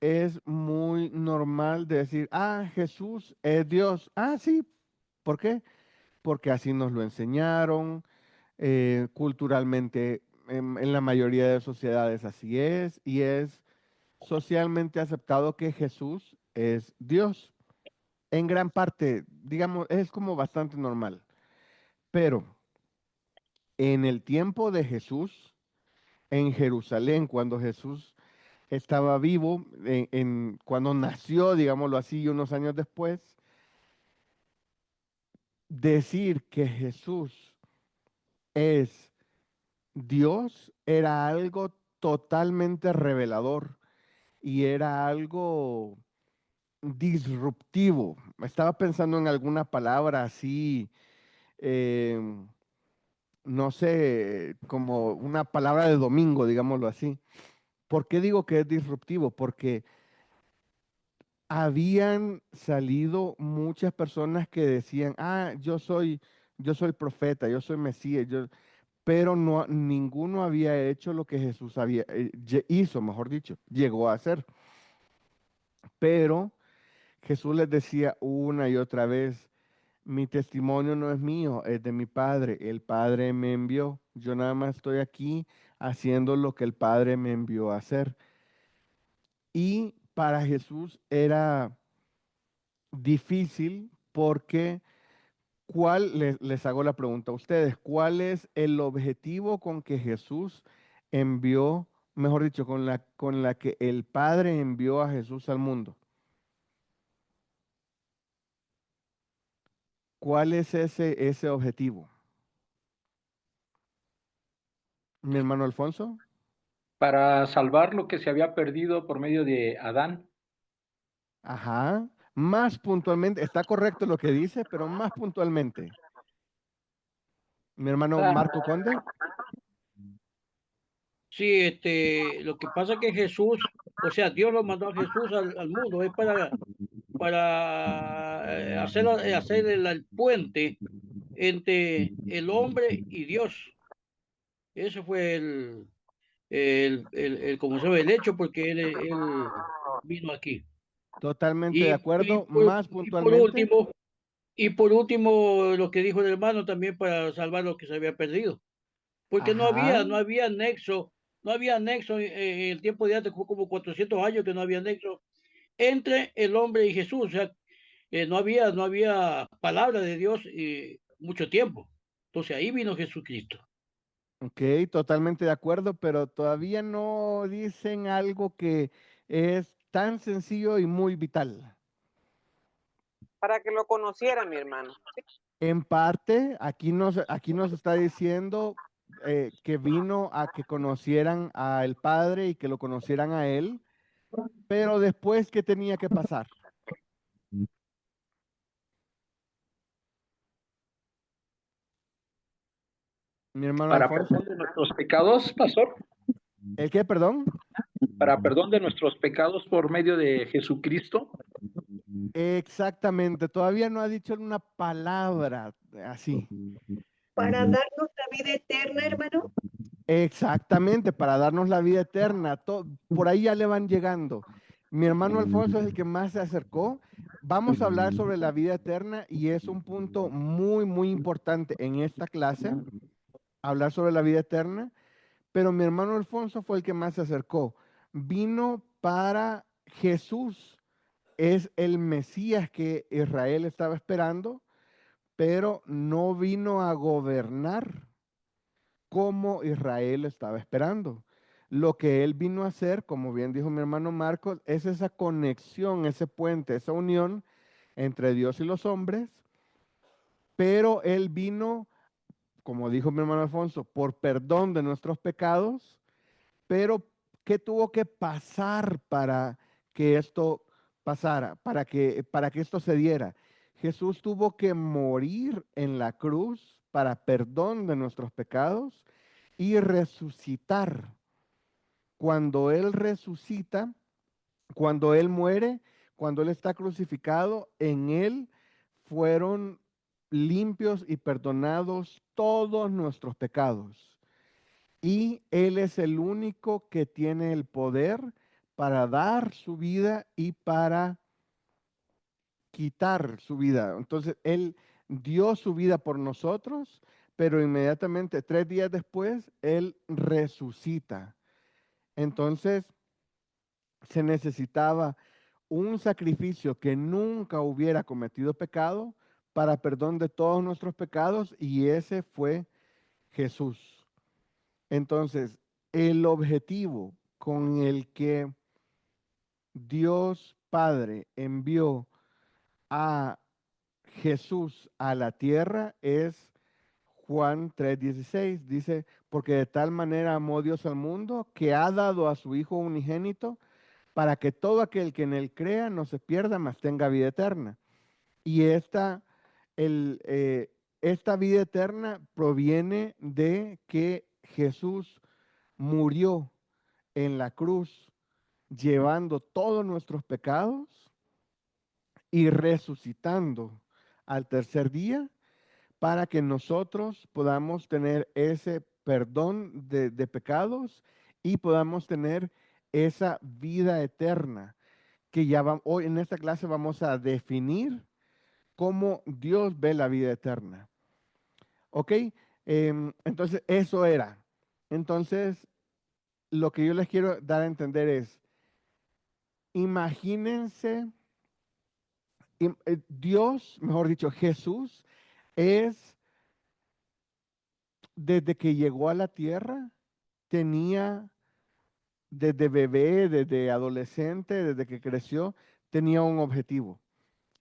es muy normal decir, ah, Jesús es Dios. Ah, sí, ¿por qué? Porque así nos lo enseñaron, culturalmente en la mayoría de sociedades así es, y es socialmente aceptado que Jesús es Dios. En gran parte, digamos, es como bastante normal. Pero en el tiempo de Jesús, en Jerusalén, cuando Jesús estaba vivo, cuando nació, digámoslo así, unos años después, decir que Jesús es Dios era algo totalmente revelador y era algo disruptivo. Estaba pensando en alguna palabra así, eh, no sé, como una palabra de domingo, digámoslo así. ¿Por qué digo que es disruptivo? Porque habían salido muchas personas que decían, ah, yo soy profeta, yo soy Mesías, pero no, ninguno había hecho lo que Jesús hizo, mejor dicho, llegó a hacer. Pero Jesús les decía una y otra vez, mi testimonio no es mío, es de mi Padre. El Padre me envió. Yo nada más estoy aquí haciendo lo que el Padre me envió a hacer. Y para Jesús era difícil porque les hago la pregunta a ustedes, ¿cuál es el objetivo con que Jesús envió, mejor dicho, con la que el Padre envió a Jesús al mundo? ¿Cuál es ese objetivo? Mi hermano Alfonso. Para salvar lo que se había perdido por medio de Adán. Ajá. Más puntualmente, está correcto lo que dice, pero más puntualmente. Mi hermano Ah, Marco Conde. sí, lo que pasa es que Jesús, o sea, Dios lo mandó a Jesús al mundo, es para hacer el puente entre el hombre y Dios. Ese fue como se ve, el hecho porque él vino aquí. Totalmente de Y, acuerdo. por, Más y por puntualmente. último, y por último, lo que dijo el hermano también para salvar lo que se había perdido. Porque Ajá. no había nexo, no había nexo en el tiempo de antes, fue como 400 años que no había nexo entre el hombre y Jesús. O sea, no había palabra de Dios mucho tiempo. Entonces ahí vino Jesucristo. Ok, totalmente de acuerdo, pero todavía no dicen algo que es tan sencillo y muy vital. Para que lo conociera, mi hermano. En parte, aquí nos está diciendo que vino a que conocieran al Padre y que lo conocieran a Él, pero después, ¿qué tenía que pasar? Mi hermano Para Alfonso. perdón de nuestros pecados, pastor. ¿El qué, perdón? Para perdón de nuestros pecados por medio de Jesucristo. Exactamente, todavía no ha dicho una palabra así. Para darnos la vida eterna, hermano. Exactamente, para darnos la vida eterna. Por ahí ya le van llegando. Mi hermano Alfonso es el que más se acercó. Vamos a hablar sobre la vida eterna y es un punto muy, muy importante en esta clase, hablar sobre la vida eterna, pero mi hermano Alfonso fue el que más se acercó. Vino para Jesús, es el Mesías que Israel estaba esperando, pero no vino a gobernar como Israel estaba esperando. Lo que él vino a hacer, como bien dijo mi hermano Marcos, es esa conexión, ese puente, esa unión entre Dios y los hombres, pero él vino, como dijo mi hermano Alfonso, por perdón de nuestros pecados, pero ¿qué tuvo que pasar para que esto pasara, para que esto se diera? Jesús tuvo que morir en la cruz para perdón de nuestros pecados y resucitar. Cuando Él resucita, cuando Él muere, cuando Él está crucificado, en Él fueron limpios y perdonados todos nuestros pecados. Y Él es el único que tiene el poder para dar su vida y para quitar su vida. Entonces, Él dio su vida por nosotros, pero inmediatamente, 3 días después, Él resucita. Entonces, se necesitaba un sacrificio que nunca hubiera cometido pecado para perdón de todos nuestros pecados, y ese fue Jesús. Entonces, el objetivo con el que Dios Padre envió a Jesús a la tierra es Juan 3:16. Dice, porque de tal manera amó Dios al mundo que ha dado a su Hijo unigénito para que todo aquel que en él crea no se pierda, mas tenga vida eterna. Y esta vida eterna proviene de que Jesús murió en la cruz llevando todos nuestros pecados y resucitando al tercer día para que nosotros podamos tener ese perdón de pecados y podamos tener esa vida eterna que ya hoy en esta clase vamos a definir cómo Dios ve la vida eterna. ¿Ok? Entonces, eso era. Entonces, lo que yo les quiero dar a entender es, imagínense, Dios, mejor dicho, Jesús es, desde que llegó a la tierra, tenía, desde bebé, desde adolescente, desde que creció, tenía un objetivo.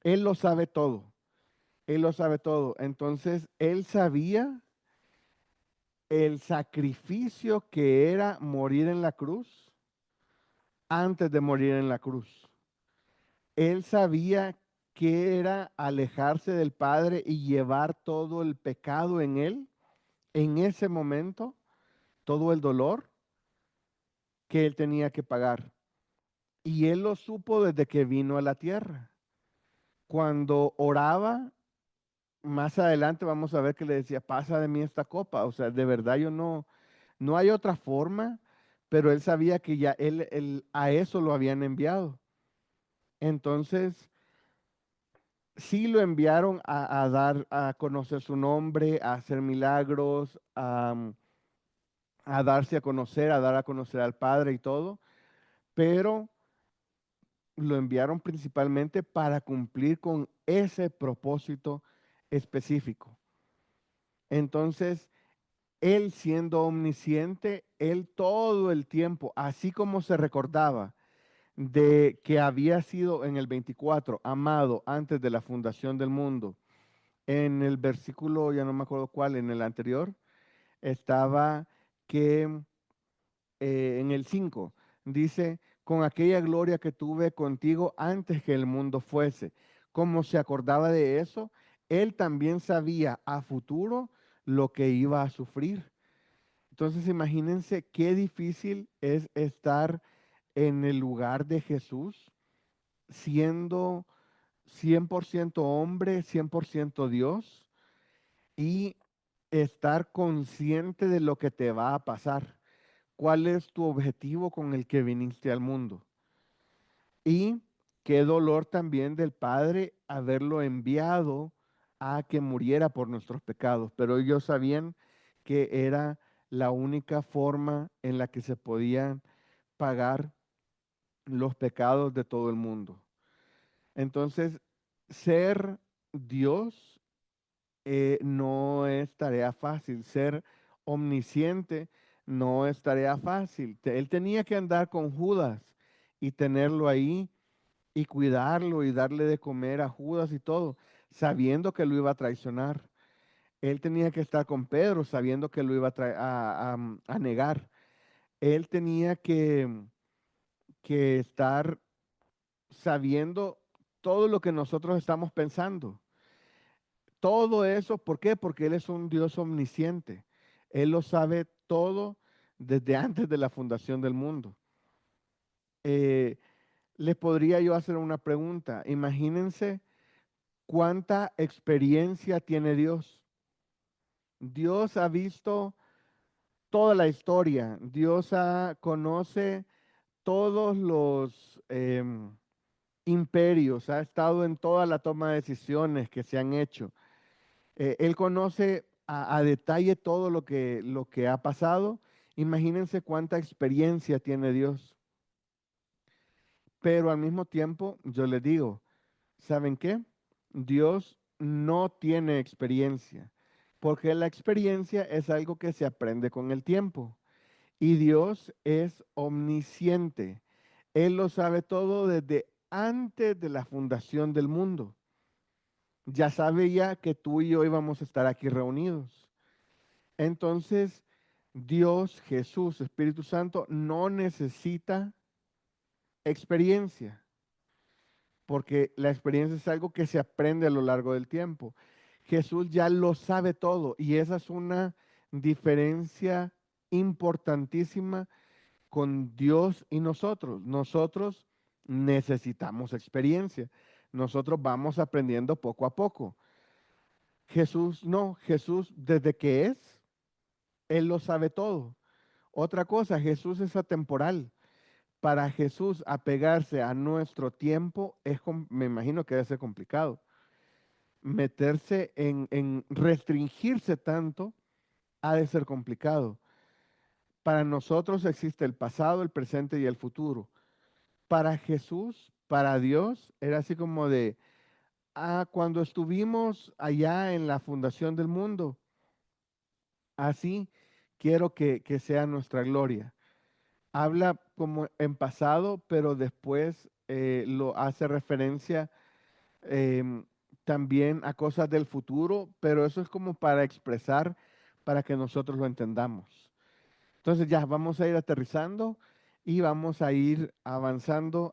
Él lo sabe todo. Él lo sabe todo. Entonces, él sabía el sacrificio que era morir en la cruz antes de morir en la cruz. Él sabía que era alejarse del Padre y llevar todo el pecado en él, en ese momento, todo el dolor que él tenía que pagar. Y él lo supo desde que vino a la tierra. Cuando oraba, más adelante vamos a ver que le decía, pasa de mí esta copa. O sea, de verdad yo no hay otra forma, pero él sabía que ya él a eso lo habían enviado. Entonces, sí lo enviaron a dar a conocer su nombre, a hacer milagros, a darse a conocer, a dar a conocer al Padre y todo, pero lo enviaron principalmente para cumplir con ese propósito específico. Entonces, él siendo omnisciente, él todo el tiempo, así como se recordaba de que había sido en el 24 amado antes de la fundación del mundo, en el versículo, ya no me acuerdo cuál, en el anterior, estaba que en el 5 dice, con aquella gloria que tuve contigo antes que el mundo fuese. Como se acordaba de eso, él también sabía a futuro lo que iba a sufrir. Entonces imagínense qué difícil es estar en el lugar de Jesús, siendo 100% hombre, 100% Dios, y estar consciente de lo que te va a pasar. ¿Cuál es tu objetivo con el que viniste al mundo? Y qué dolor también del Padre haberlo enviado a que muriera por nuestros pecados. Pero ellos sabían que era la única forma en la que se podían pagar los pecados de todo el mundo. Entonces, ser Dios no es tarea fácil. Ser omnisciente no es tarea fácil. Él tenía que andar con Judas y tenerlo ahí y cuidarlo y darle de comer a Judas y todo, sabiendo que lo iba a traicionar. Él tenía que estar con Pedro, sabiendo que lo iba a negar. Él tenía que estar sabiendo todo lo que nosotros estamos pensando. Todo eso, ¿por qué? Porque Él es un Dios omnisciente. Él lo sabe todo desde antes de la fundación del mundo. Les podría yo hacer una pregunta. Imagínense cuánta experiencia tiene Dios. Dios ha visto toda la historia. Dios conoce todos los imperios, ha estado en toda la toma de decisiones que se han hecho. Él conoce a detalle todo lo que ha pasado. Imagínense cuánta experiencia tiene Dios. Pero al mismo tiempo, yo les digo, ¿saben qué? Dios no tiene experiencia, porque la experiencia es algo que se aprende con el tiempo. Y Dios es omnisciente. Él lo sabe todo desde antes de la fundación del mundo. Ya sabe ya que tú y yo íbamos a estar aquí reunidos. Entonces, Dios, Jesús, Espíritu Santo, no necesita experiencia, porque la experiencia es algo que se aprende a lo largo del tiempo. Jesús ya lo sabe todo y esa es una diferencia importantísima con Dios y nosotros. Nosotros necesitamos experiencia. Nosotros vamos aprendiendo poco a poco. Jesús no, Jesús desde que es, Él lo sabe todo. Otra cosa, Jesús es atemporal. Para Jesús apegarse a nuestro tiempo me imagino que debe ser complicado. Meterse en restringirse tanto ha de ser complicado. Para nosotros existe el pasado, el presente y el futuro. Para Jesús, para Dios, era así como de, cuando estuvimos allá en la fundación del mundo, así quiero que sea nuestra gloria. Habla como en pasado, pero después lo hace referencia em, también a cosas del futuro, pero eso es como para expresar, para que nosotros lo entendamos. Entonces ya vamos a ir aterrizando y vamos a ir avanzando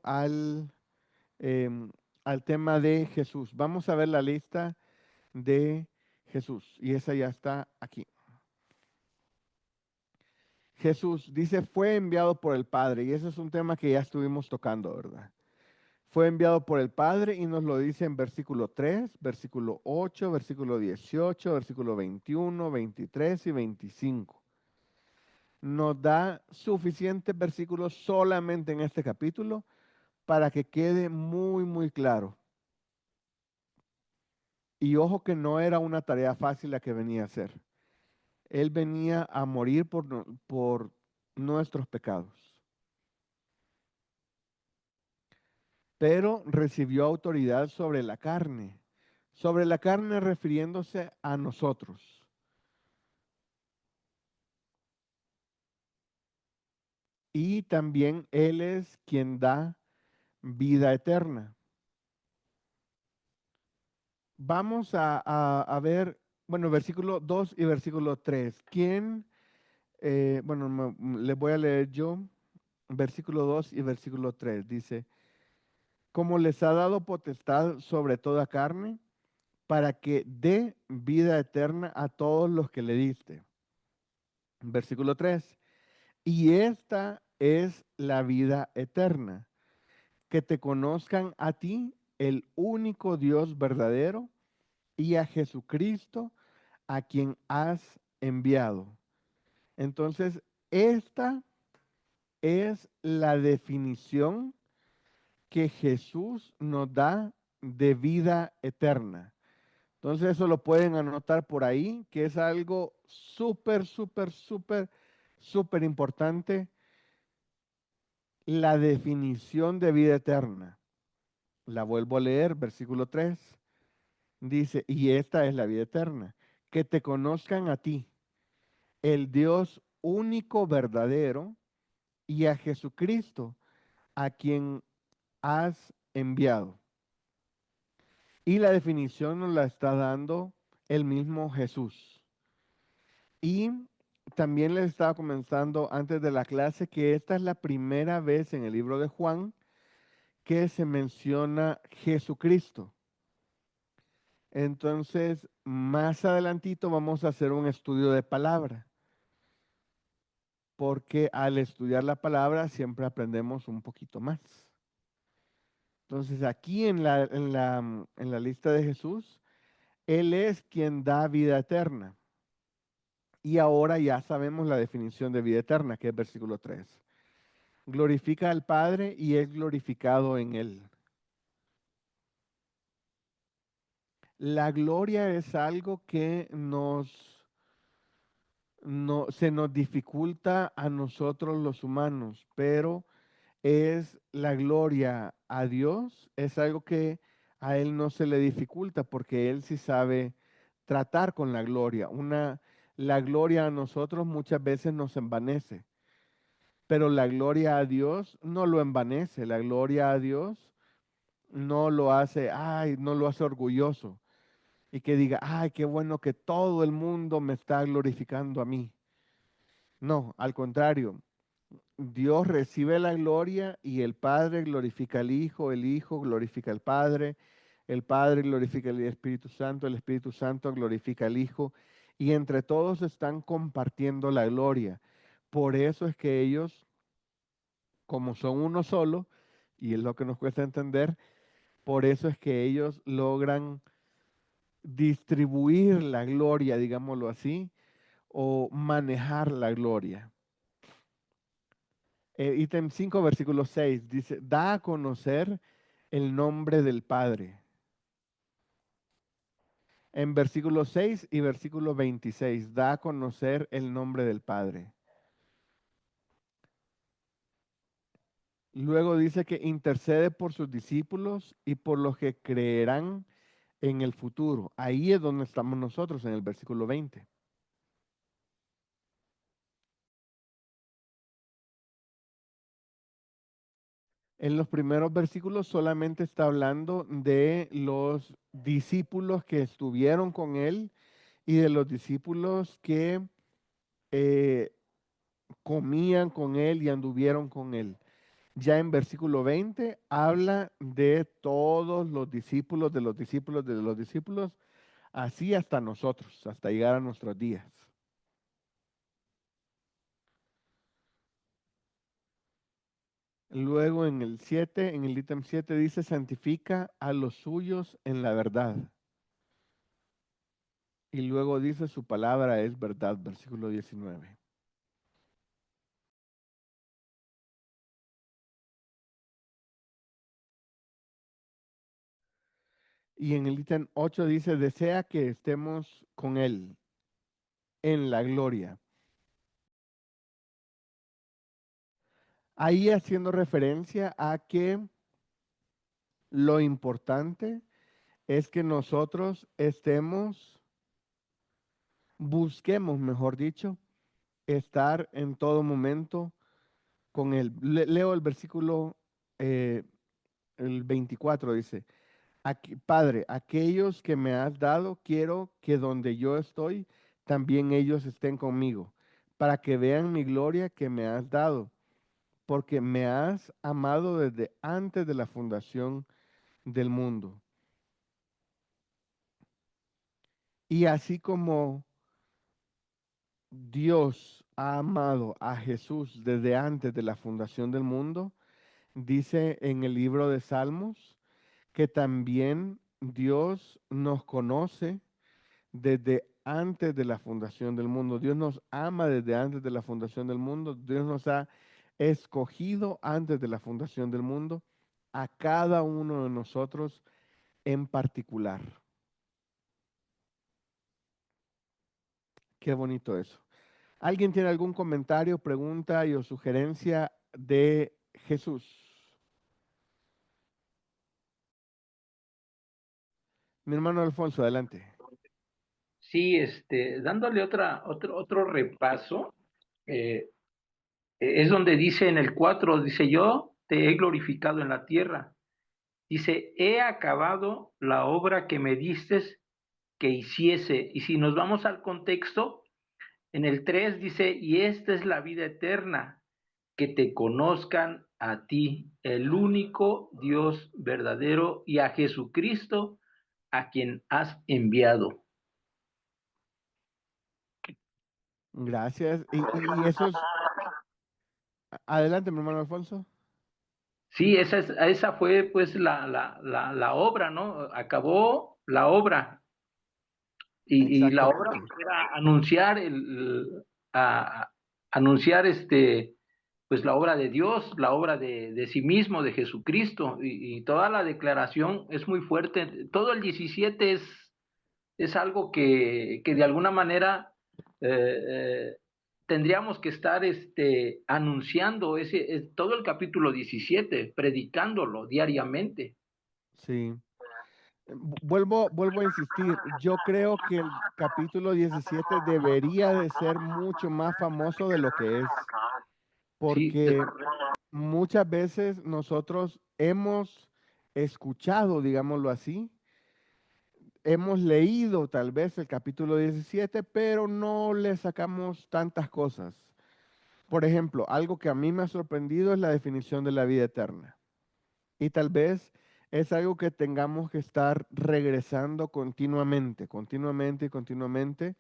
em, al tema de Jesús. Vamos a ver la lista de Jesús y esa ya está aquí. Jesús dice, fue enviado por el Padre, y ese es un tema que ya estuvimos tocando, ¿verdad? Fue enviado por el Padre y nos lo dice en versículo 3, versículo 8, versículo 18, versículo 21, 23 y 25. Nos da suficientes versículos solamente en este capítulo para que quede muy, muy claro. Y ojo que no era una tarea fácil la que venía a hacer. Él venía a morir por nuestros pecados. Pero recibió autoridad sobre la carne refiriéndose a nosotros. Y también Él es quien da vida eterna. Vamos a ver, bueno, versículo 2 y versículo 3. Les voy a leer yo, versículo 2 y versículo 3. Dice, como les ha dado potestad sobre toda carne, para que dé vida eterna a todos los que le diste. Versículo 3. Y esta es la vida eterna, que te conozcan a ti, el único Dios verdadero, y a Jesucristo, a quien has enviado. Entonces, esta es la definición que Jesús nos da de vida eterna. Entonces, eso lo pueden anotar por ahí, que es algo súper, súper, súper, súper importante, la definición de vida eterna. La vuelvo a leer, versículo 3. Dice, y esta es la vida eterna, que te conozcan a ti, el Dios único verdadero, y a Jesucristo, a quien has enviado. Y la definición nos la está dando el mismo Jesús. Y también les estaba comenzando antes de la clase que esta es la primera vez en el libro de Juan que se menciona Jesucristo. Entonces, más adelantito vamos a hacer un estudio de palabra, porque al estudiar la palabra siempre aprendemos un poquito más. Entonces, aquí en la lista de Jesús, Él es quien da vida eterna. Y ahora ya sabemos la definición de vida eterna, que es versículo 3. Glorifica al Padre y es glorificado en Él. La gloria es algo que se nos dificulta a nosotros los humanos, pero es la gloria a Dios, es algo que a Él no se le dificulta porque Él sí sabe tratar con la gloria. La gloria a nosotros muchas veces nos envanece, pero la gloria a Dios no lo envanece, la gloria a Dios no lo hace, ay, no lo hace orgulloso y que diga, ay, qué bueno que todo el mundo me está glorificando a mí. No, al contrario, Dios recibe la gloria y el Padre glorifica al Hijo, el Hijo glorifica al Padre, el Padre glorifica al el Espíritu Santo glorifica al Hijo y entre todos están compartiendo la gloria. Por eso es que ellos, como son uno solo, y es lo que nos cuesta entender, por eso es que ellos logran distribuir la gloria, digámoslo así, o manejar la gloria. Ítem 5, versículo 6, dice, da a conocer el nombre del Padre. En versículo 6 y versículo 26, da a conocer el nombre del Padre. Luego dice que intercede por sus discípulos y por los que creerán en el futuro. Ahí es donde estamos nosotros en el versículo 20. En los primeros versículos solamente está hablando de los discípulos que estuvieron con él y de los discípulos que eh, comían con él y anduvieron con él. Ya en versículo 20 habla de todos los discípulos, de los discípulos, de los discípulos, así hasta nosotros, hasta llegar a nuestros días. Luego en el 7, en el ítem 7 dice, santifica a los suyos en la verdad. Y luego dice, su palabra es verdad, versículo 19. Y en el ítem 8 dice, desea que estemos con él en la gloria. Ahí haciendo referencia a que lo importante es que nosotros busquemos, mejor dicho, estar en todo momento con él. Leo el versículo el 24, dice, Padre, aquellos que me has dado, quiero que donde yo estoy, también ellos estén conmigo, para que vean mi gloria que me has dado, porque me has amado desde antes de la fundación del mundo. Y así como Dios ha amado a Jesús desde antes de la fundación del mundo, dice en el libro de Salmos que también Dios nos conoce desde antes de la fundación del mundo. Dios nos ama desde antes de la fundación del mundo. Dios nos ha escogido antes de la fundación del mundo a cada uno de nosotros en particular. Qué bonito eso. ¿Alguien tiene algún comentario, pregunta o sugerencia de Jesús? Mi hermano Alfonso, adelante. Sí, dándole otro repaso, es donde dice en el 4, dice, yo te he glorificado en la tierra. Dice, he acabado la obra que me diste que hiciese. Y si nos vamos al contexto, en el 3 dice, y esta es la vida eterna, que te conozcan a ti, el único Dios verdadero, y a Jesucristo, a quien has enviado. Gracias. Y eso es... Adelante, mi hermano Alfonso. Sí, esa fue pues la obra, ¿no? Acabó la obra. Y la obra Exactamente. era anunciar anunciar pues la obra de Dios, la obra de sí mismo, de Jesucristo, y toda la declaración es muy fuerte. Todo el 17 es algo que de alguna manera eh, eh, tendríamos que estar anunciando todo el capítulo 17, predicándolo diariamente. Sí. Vuelvo a insistir. Yo creo que el capítulo 17 debería de ser mucho más famoso de lo que es, Sí, porque muchas veces nosotros hemos escuchado, digámoslo así, hemos leído tal vez el capítulo 17, pero no le sacamos tantas cosas. Por ejemplo, algo que a mí me ha sorprendido es la definición de la vida eterna. Y tal vez es algo que tengamos que estar regresando continuamente, continuamente y continuamente.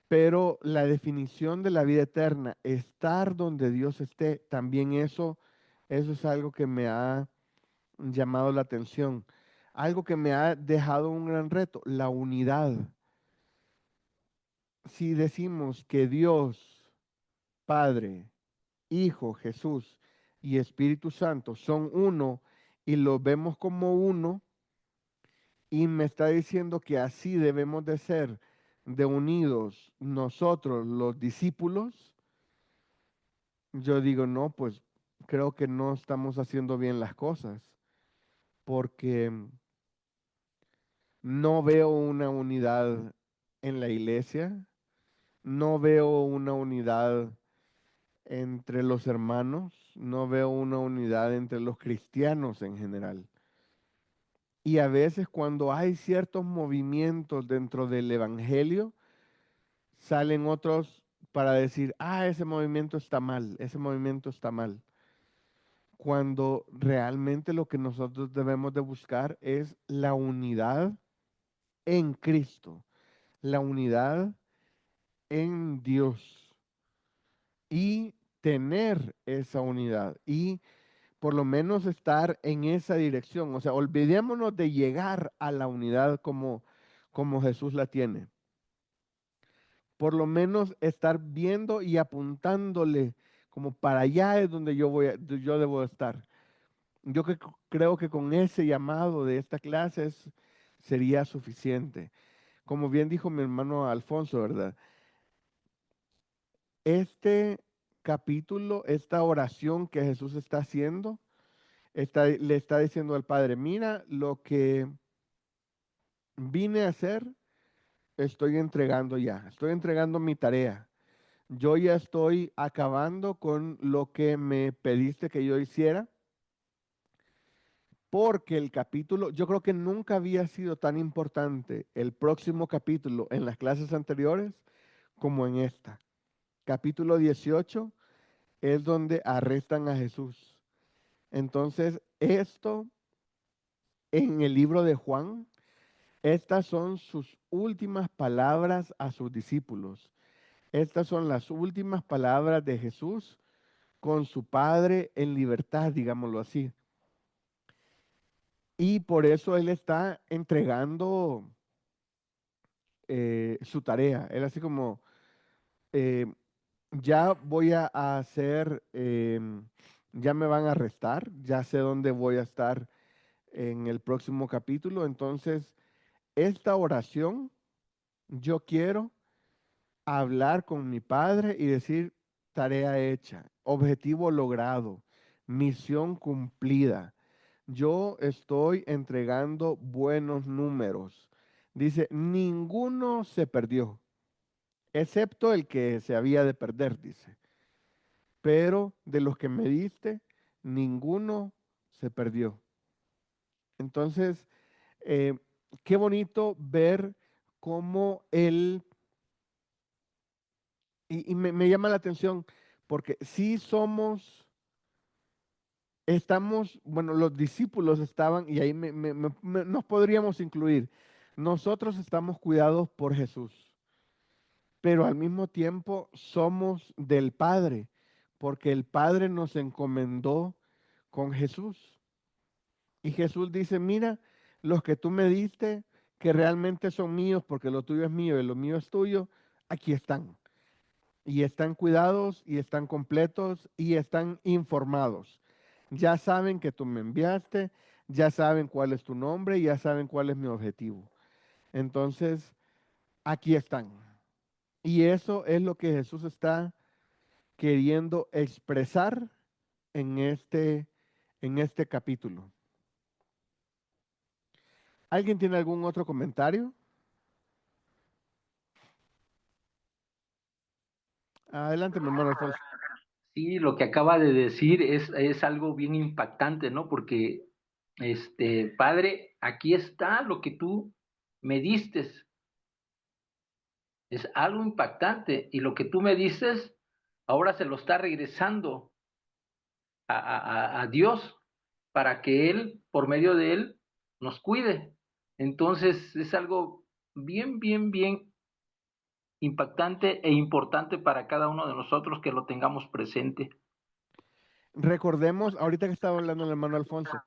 Pero la definición de la vida eterna, estar donde Dios esté, también eso es algo que me ha llamado la atención. Algo que me ha dejado un gran reto, la unidad. Si decimos que Dios, Padre, Hijo, Jesús y Espíritu Santo son uno y los vemos como uno, y me está diciendo que así debemos de ser de unidos nosotros los discípulos, yo digo, no, pues creo que no estamos haciendo bien las cosas, porque no veo una unidad en la iglesia, no veo una unidad entre los hermanos, no veo una unidad entre los cristianos en general. Y a veces cuando hay ciertos movimientos dentro del evangelio, salen otros para decir, ah, ese movimiento está mal, ese movimiento está mal. Cuando realmente lo que nosotros debemos de buscar es la unidad en Cristo, la unidad en Dios y tener esa unidad y por lo menos estar en esa dirección. O sea, olvidémonos de llegar a la unidad como Jesús la tiene. Por lo menos estar viendo y apuntándole como para allá es donde yo debo estar. Creo que con ese llamado de esta clase sería suficiente. Como bien dijo mi hermano Alfonso, ¿verdad? Este capítulo, esta oración que Jesús está haciendo, le está diciendo al Padre, mira lo que vine a hacer, estoy entregando ya, estoy entregando mi tarea. Yo ya estoy acabando con lo que me pediste que yo hiciera, porque el capítulo, yo creo que nunca había sido tan importante el próximo capítulo en las clases anteriores como en esta. Capítulo 18 es donde arrestan a Jesús. Entonces, esto en el libro de Juan Estas son sus últimas palabras a sus discípulos. Estas son las últimas palabras de Jesús con su Padre en libertad, digámoslo así. Y por eso Él está entregando su tarea. Él así como, eh, ya voy a hacer, ya me van a arrestar, ya sé dónde voy a estar en el próximo capítulo. Entonces, esta oración, yo quiero hablar con mi Padre y decir, tarea hecha, objetivo logrado, misión cumplida. Yo estoy entregando buenos números. Dice, ninguno se perdió, excepto el que se había de perder, dice. Pero de los que me diste, ninguno se perdió. Entonces, eh, qué bonito ver cómo él, y me llama la atención, porque sí estamos, bueno, los discípulos estaban, y ahí nos podríamos incluir. Nosotros estamos cuidados por Jesús, pero al mismo tiempo somos del Padre, porque el Padre nos encomendó con Jesús. Y Jesús dice, mira, los que tú me diste, que realmente son míos, porque lo tuyo es mío y lo mío es tuyo, aquí están. Y están cuidados y están completos y están informados. Ya saben que tú me enviaste, ya saben cuál es tu nombre, ya saben cuál es mi objetivo. Entonces, aquí están. Y eso es lo que Jesús está queriendo expresar en este capítulo. ¿Alguien tiene algún otro comentario? Adelante, mi hermano Alfonso. Sí, lo que acaba de decir es algo bien impactante, ¿no? Porque, Padre, aquí está lo que tú me diste. Es algo impactante y lo que tú me dices ahora se lo está regresando a Dios para que Él, por medio de Él, nos cuide. Entonces es algo bien, bien, bien impactante e importante para cada uno de nosotros que lo tengamos presente. Recordemos, ahorita que estaba hablando el hermano Alfonso,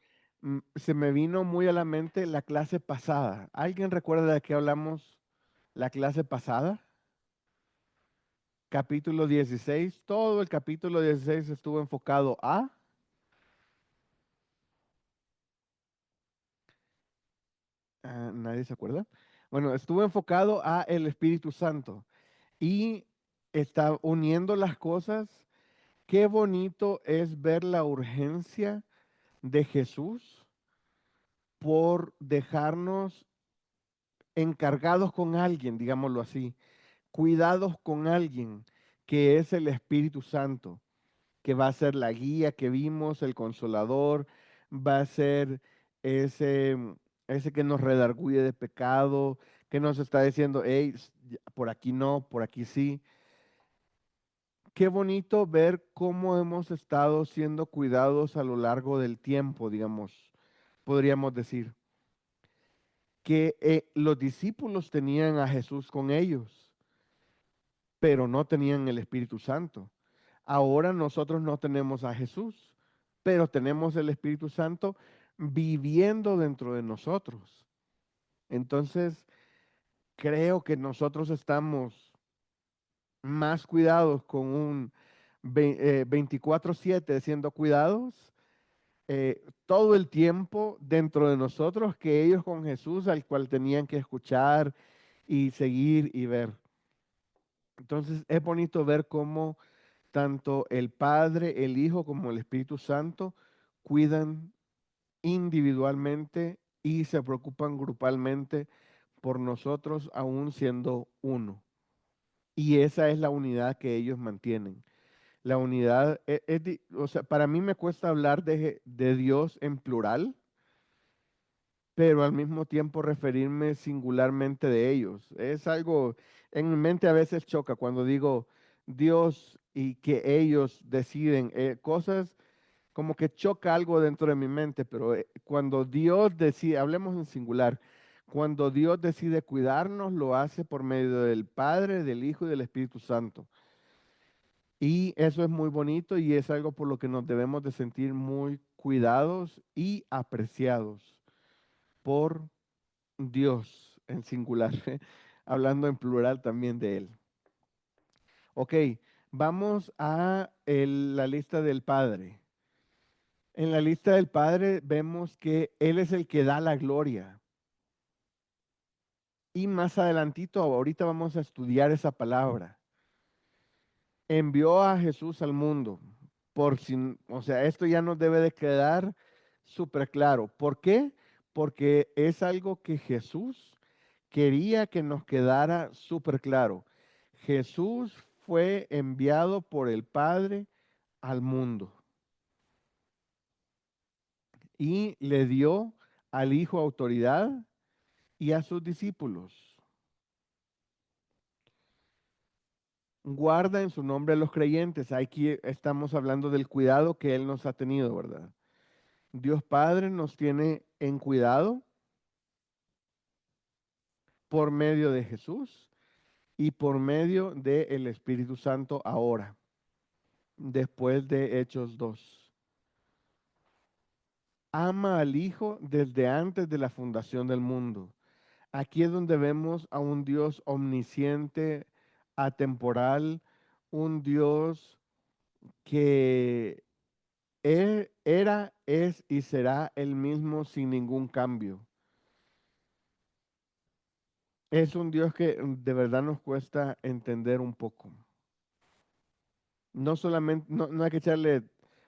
se me vino muy a la mente la clase pasada. ¿Alguien recuerda de qué hablamos la clase pasada? Capítulo 16. Todo el capítulo 16 estuvo enfocado a... ¿Nadie se acuerda? Bueno, estuvo enfocado a el Espíritu Santo y está uniendo las cosas. Qué bonito es ver la urgencia de Jesús por dejarnos encargados con alguien, digámoslo así, cuidados con alguien que es el Espíritu Santo, que va a ser la guía que vimos, el consolador, va a ser ese, ese que nos redarguye de pecado, que nos está diciendo, hey, por aquí no, por aquí sí. Qué bonito ver cómo hemos estado siendo cuidados a lo largo del tiempo, digamos, podríamos decir, que los discípulos tenían a Jesús con ellos, pero no tenían el Espíritu Santo. Ahora nosotros no tenemos a Jesús, pero tenemos el Espíritu Santo viviendo dentro de nosotros. Entonces, creo que nosotros estamos más cuidados con un 24/7 siendo cuidados todo el tiempo dentro de nosotros que ellos con Jesús al cual tenían que escuchar y seguir y ver. Entonces es bonito ver cómo tanto el Padre, el Hijo como el Espíritu Santo cuidan individualmente y se preocupan grupalmente por nosotros aún siendo uno. Y esa es la unidad que ellos mantienen. La unidad, o sea, para mí me cuesta hablar de Dios en plural, pero al mismo tiempo referirme singularmente de ellos. Es algo, en mi mente a veces choca cuando digo Dios y que ellos deciden cosas, como que choca algo dentro de mi mente, pero cuando Dios decide, hablemos en singular, Cuando Dios decide cuidarnos, lo hace por medio del Padre, del Hijo y del Espíritu Santo. Y eso es muy bonito y es algo por lo que nos debemos de sentir muy cuidados y apreciados por Dios en singular, hablando en plural también de Él. Ok, vamos a la lista del Padre. En la lista del Padre vemos que Él es el que da la gloria. Y más adelantito, ahorita vamos a estudiar esa palabra. Envió a Jesús al mundo. O sea, esto ya nos debe de quedar súper claro. ¿Por qué? Porque es algo que Jesús quería que nos quedara súper claro. Jesús fue enviado por el Padre al mundo y le dio al Hijo autoridad y a sus discípulos. Guarda en su nombre a los creyentes. Aquí estamos hablando del cuidado que Él nos ha tenido, ¿verdad? Dios Padre nos tiene en cuidado por medio de Jesús y por medio del Espíritu Santo ahora, después de Hechos 2. Ama al Hijo desde antes de la fundación del mundo. Aquí es donde vemos a un Dios omnisciente, atemporal, un Dios que era, es y será el mismo sin ningún cambio. Es un Dios que de verdad nos cuesta entender un poco. No solamente, no hay que echarle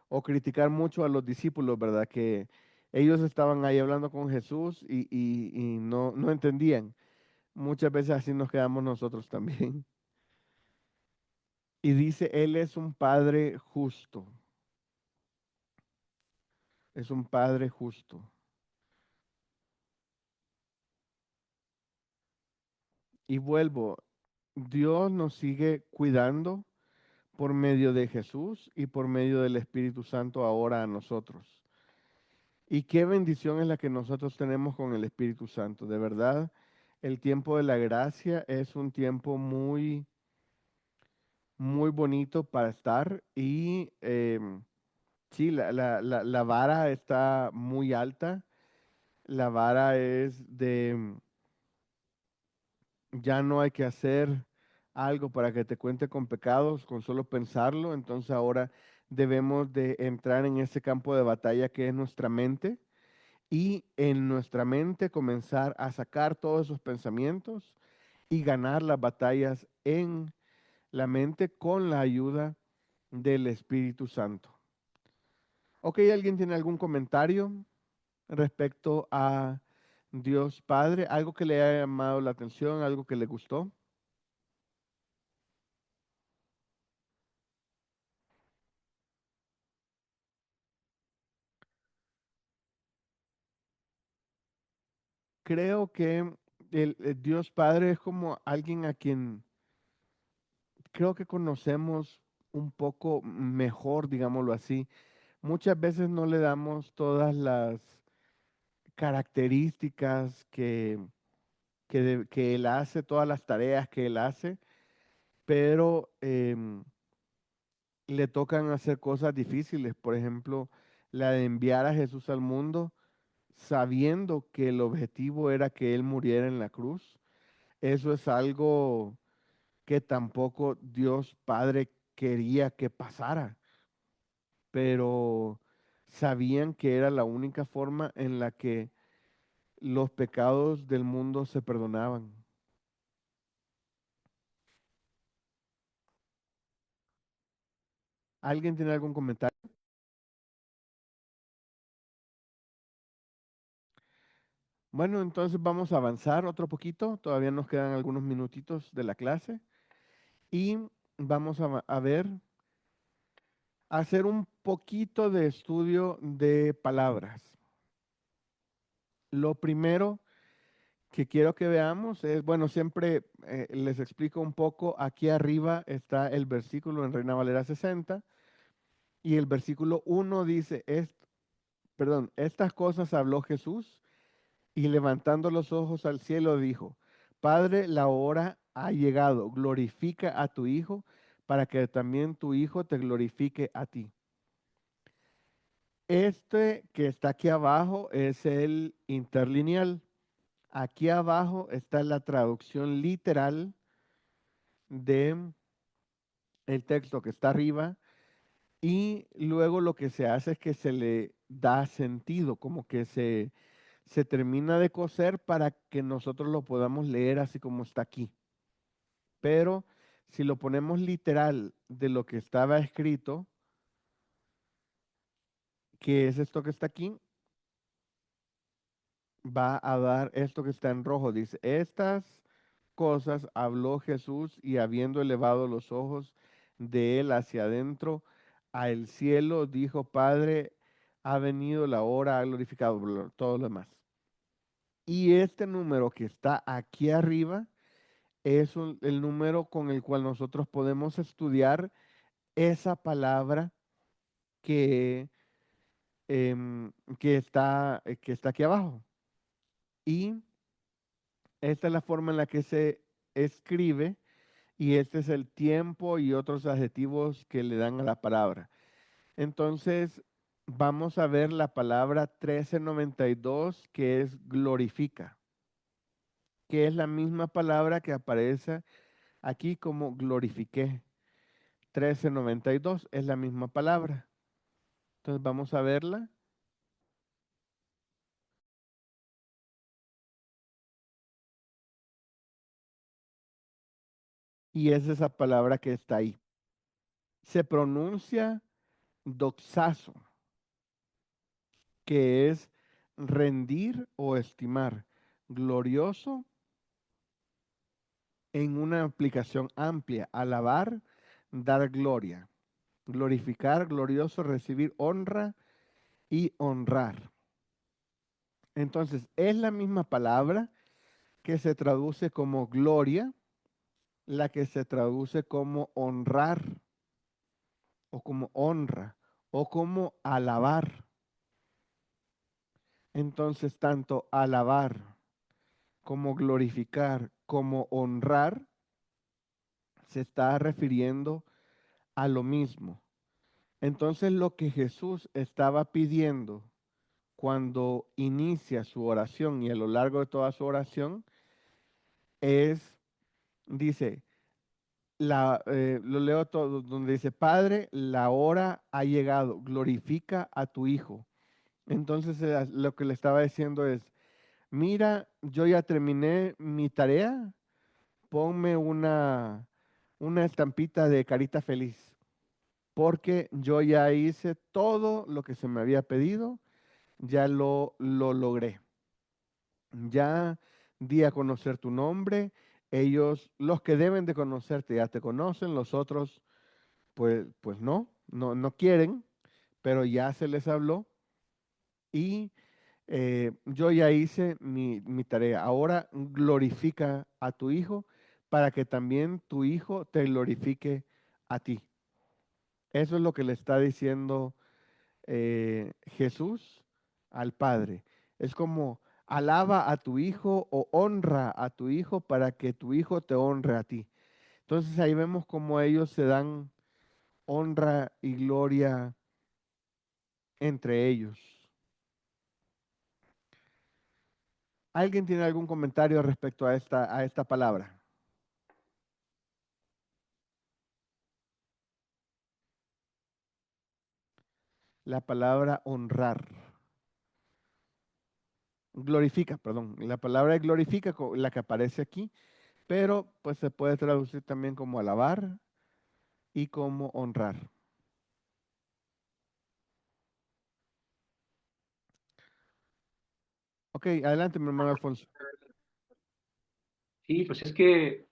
o criticar mucho a los discípulos, ¿verdad? Que ellos estaban ahí hablando con Jesús y no entendían. Muchas veces así nos quedamos nosotros también. Y dice, Él es un Padre justo. Es un Padre justo. Y vuelvo, Dios nos sigue cuidando por medio de Jesús y por medio del Espíritu Santo ahora a nosotros. Y qué bendición es la que nosotros tenemos con el Espíritu Santo. De verdad, el tiempo de la gracia es un tiempo muy, muy bonito para estar. Y sí, la vara está muy alta. La vara es de, ya no hay que hacer algo para que te cuente con pecados, con solo pensarlo. Entonces ahora debemos de entrar en ese campo de batalla que es nuestra mente y en nuestra mente comenzar a sacar todos esos pensamientos y ganar las batallas en la mente con la ayuda del Espíritu Santo. Ok, ¿alguien tiene algún comentario respecto a Dios Padre? ¿Algo que le haya llamado la atención? ¿Algo que le gustó? Creo que el Dios Padre es como alguien a quien creo que conocemos un poco mejor, digámoslo así. Muchas veces no le damos todas las características que él hace, todas las tareas que él hace, pero le tocan hacer cosas difíciles. Por ejemplo, la de enviar a Jesús al mundo sabiendo que el objetivo era que él muriera en la cruz. Eso es algo que tampoco Dios Padre quería que pasara, pero sabían que era la única forma en la que los pecados del mundo se perdonaban. ¿Alguien tiene algún comentario? Bueno, entonces vamos a avanzar otro poquito. Todavía nos quedan algunos minutitos de la clase y vamos a ver, hacer un poquito de estudio de palabras. Lo primero que quiero que veamos es, bueno, siempre les explico un poco, aquí arriba está el versículo en Reina Valera 60 y el versículo 1 dice, perdón, estas cosas habló Jesús y levantando los ojos al cielo dijo, Padre, la hora ha llegado, glorifica a tu Hijo, para que también tu Hijo te glorifique a ti. Este que está aquí abajo es el interlineal. Aquí abajo está la traducción literal de el texto que está arriba, y luego lo que se hace es que se le da sentido, como que se termina de coser para que nosotros lo podamos leer así como está aquí. Pero si lo ponemos literal de lo que estaba escrito, que es esto que está aquí, va a dar esto que está en rojo. Dice, estas cosas habló Jesús y habiendo elevado los ojos de él hacia adentro al cielo, dijo, Padre, ha venido la hora, ha glorificado todo lo demás. Y este número que está aquí arriba es el número con el cual nosotros podemos estudiar esa palabra que, que está aquí abajo. Y esta es la forma en la que se escribe, y este es el tiempo y otros adjetivos que le dan a la palabra. Entonces, vamos a ver la palabra 1392, que es glorifica, que es la misma palabra que aparece aquí como glorifiqué. 1392 es la misma palabra. Entonces, vamos a verla. Y es esa palabra que está ahí. Se pronuncia doxazo, que es rendir o estimar. Glorioso en una aplicación amplia. Alabar, dar gloria. Glorificar, glorioso, recibir honra y honrar. Entonces, es la misma palabra que se traduce como gloria, la que se traduce como honrar, o como honra, o como alabar. Entonces, tanto alabar como glorificar, como honrar, se está refiriendo a lo mismo. Entonces, lo que Jesús estaba pidiendo cuando inicia su oración y a lo largo de toda su oración es, dice, lo leo todo, donde dice, Padre, la hora ha llegado, glorifica a tu Hijo. Entonces, lo que le estaba diciendo es, mira, yo ya terminé mi tarea, ponme una estampita de carita feliz, porque yo ya hice todo lo que se me había pedido, ya lo logré. Ya di a conocer tu nombre, ellos, los que deben de conocerte ya te conocen, los otros, pues no quieren, pero ya se les habló, y yo ya hice mi tarea. Ahora glorifica a tu Hijo para que también tu Hijo te glorifique a ti. Eso es lo que le está diciendo Jesús al Padre. Es como alaba a tu Hijo o honra a tu Hijo para que tu Hijo te honre a ti. Entonces ahí vemos cómo ellos se dan honra y gloria entre ellos. ¿Alguien tiene algún comentario respecto a esta palabra? La palabra honrar. Glorifica, perdón. La palabra glorifica, la que aparece aquí, pero pues se puede traducir también como alabar y como honrar. Ok, adelante, mi hermano Alfonso. Sí, pues es que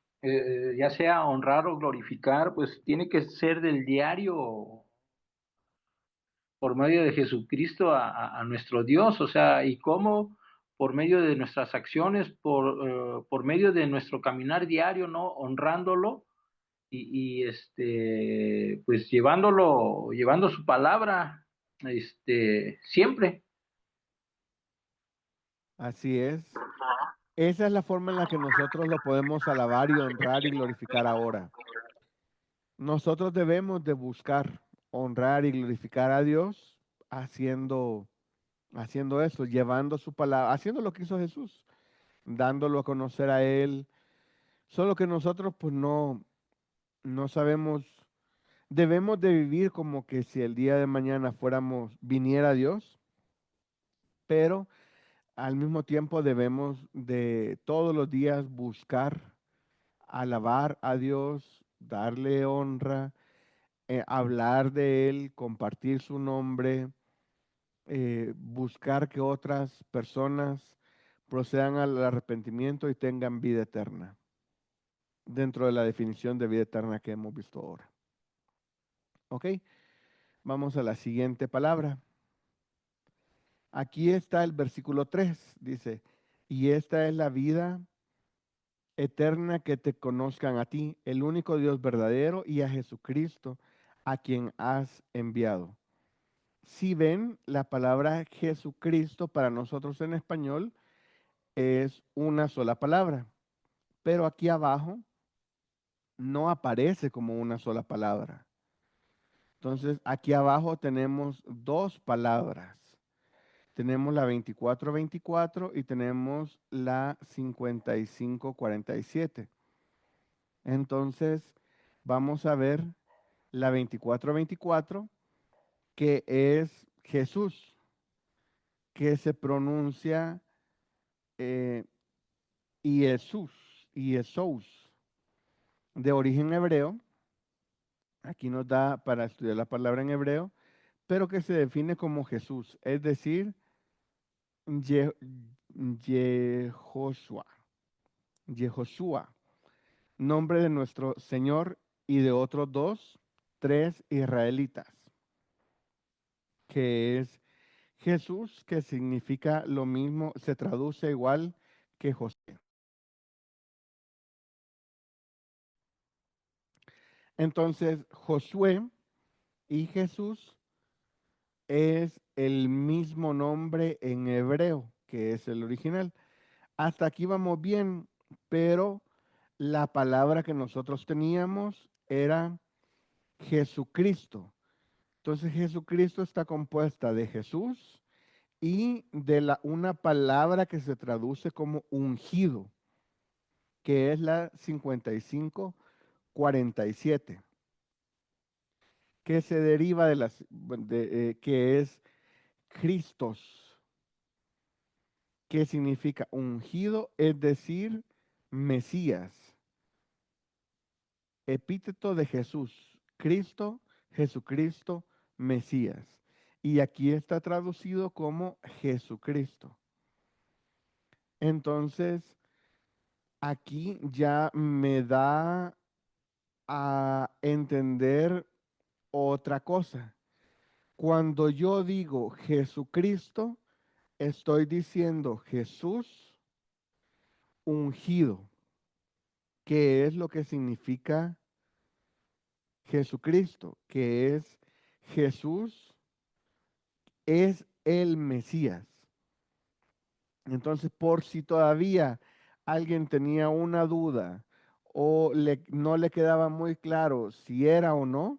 ya sea honrar o glorificar, pues tiene que ser del diario por medio de Jesucristo a nuestro Dios, o sea, y cómo por medio de nuestras acciones, por medio de nuestro caminar diario, ¿no? Honrándolo pues llevando su palabra, siempre. Así es. Esa es la forma en la que nosotros lo podemos alabar y honrar y glorificar ahora. Nosotros debemos de buscar honrar y glorificar a Dios haciendo eso, llevando su palabra, haciendo lo que hizo Jesús, dándolo a conocer a Él. Solo que nosotros pues no sabemos, debemos de vivir como que si el día de mañana viniera Dios, pero al mismo tiempo debemos de todos los días buscar, alabar a Dios, darle honra, hablar de Él, compartir su nombre, buscar que otras personas procedan al arrepentimiento y tengan vida eterna, dentro de la definición de vida eterna que hemos visto ahora. ¿Ok? Vamos a la siguiente palabra. Aquí está el versículo 3, dice, y esta es la vida eterna, que te conozcan a ti, el único Dios verdadero, y a Jesucristo, a quien has enviado. Si ven, la palabra Jesucristo para nosotros en español es una sola palabra, pero aquí abajo no aparece como una sola palabra. Entonces, aquí abajo tenemos dos palabras. Tenemos la 24:24 y tenemos la 55:47. Entonces, vamos a ver la 24:24, que es Jesús, que se pronuncia Jesús, Jesús, de origen hebreo. Aquí nos da para estudiar la palabra en hebreo, pero que se define como Jesús, es decir, Yehoshua, Yehoshua, nombre de nuestro Señor y de otros tres israelitas, que es Jesús, que significa lo mismo, se traduce igual que José. Entonces, Josué y Jesús es el mismo nombre en hebreo, que es el original. Hasta aquí vamos bien, pero la palabra que nosotros teníamos era Jesucristo. Entonces, Jesucristo está compuesta de Jesús y de una palabra que se traduce como ungido, que es la 55:47, que se deriva que es Christos, que significa ungido, es decir, Mesías. Epíteto de Jesús, Cristo, Jesucristo, Mesías. Y aquí está traducido como Jesucristo. Entonces, aquí ya me da a entender otra cosa. Cuando yo digo Jesucristo, estoy diciendo Jesús ungido, que es lo que significa Jesucristo, que es Jesús es el Mesías. Entonces, por si todavía alguien tenía una duda o no le quedaba muy claro si era o no,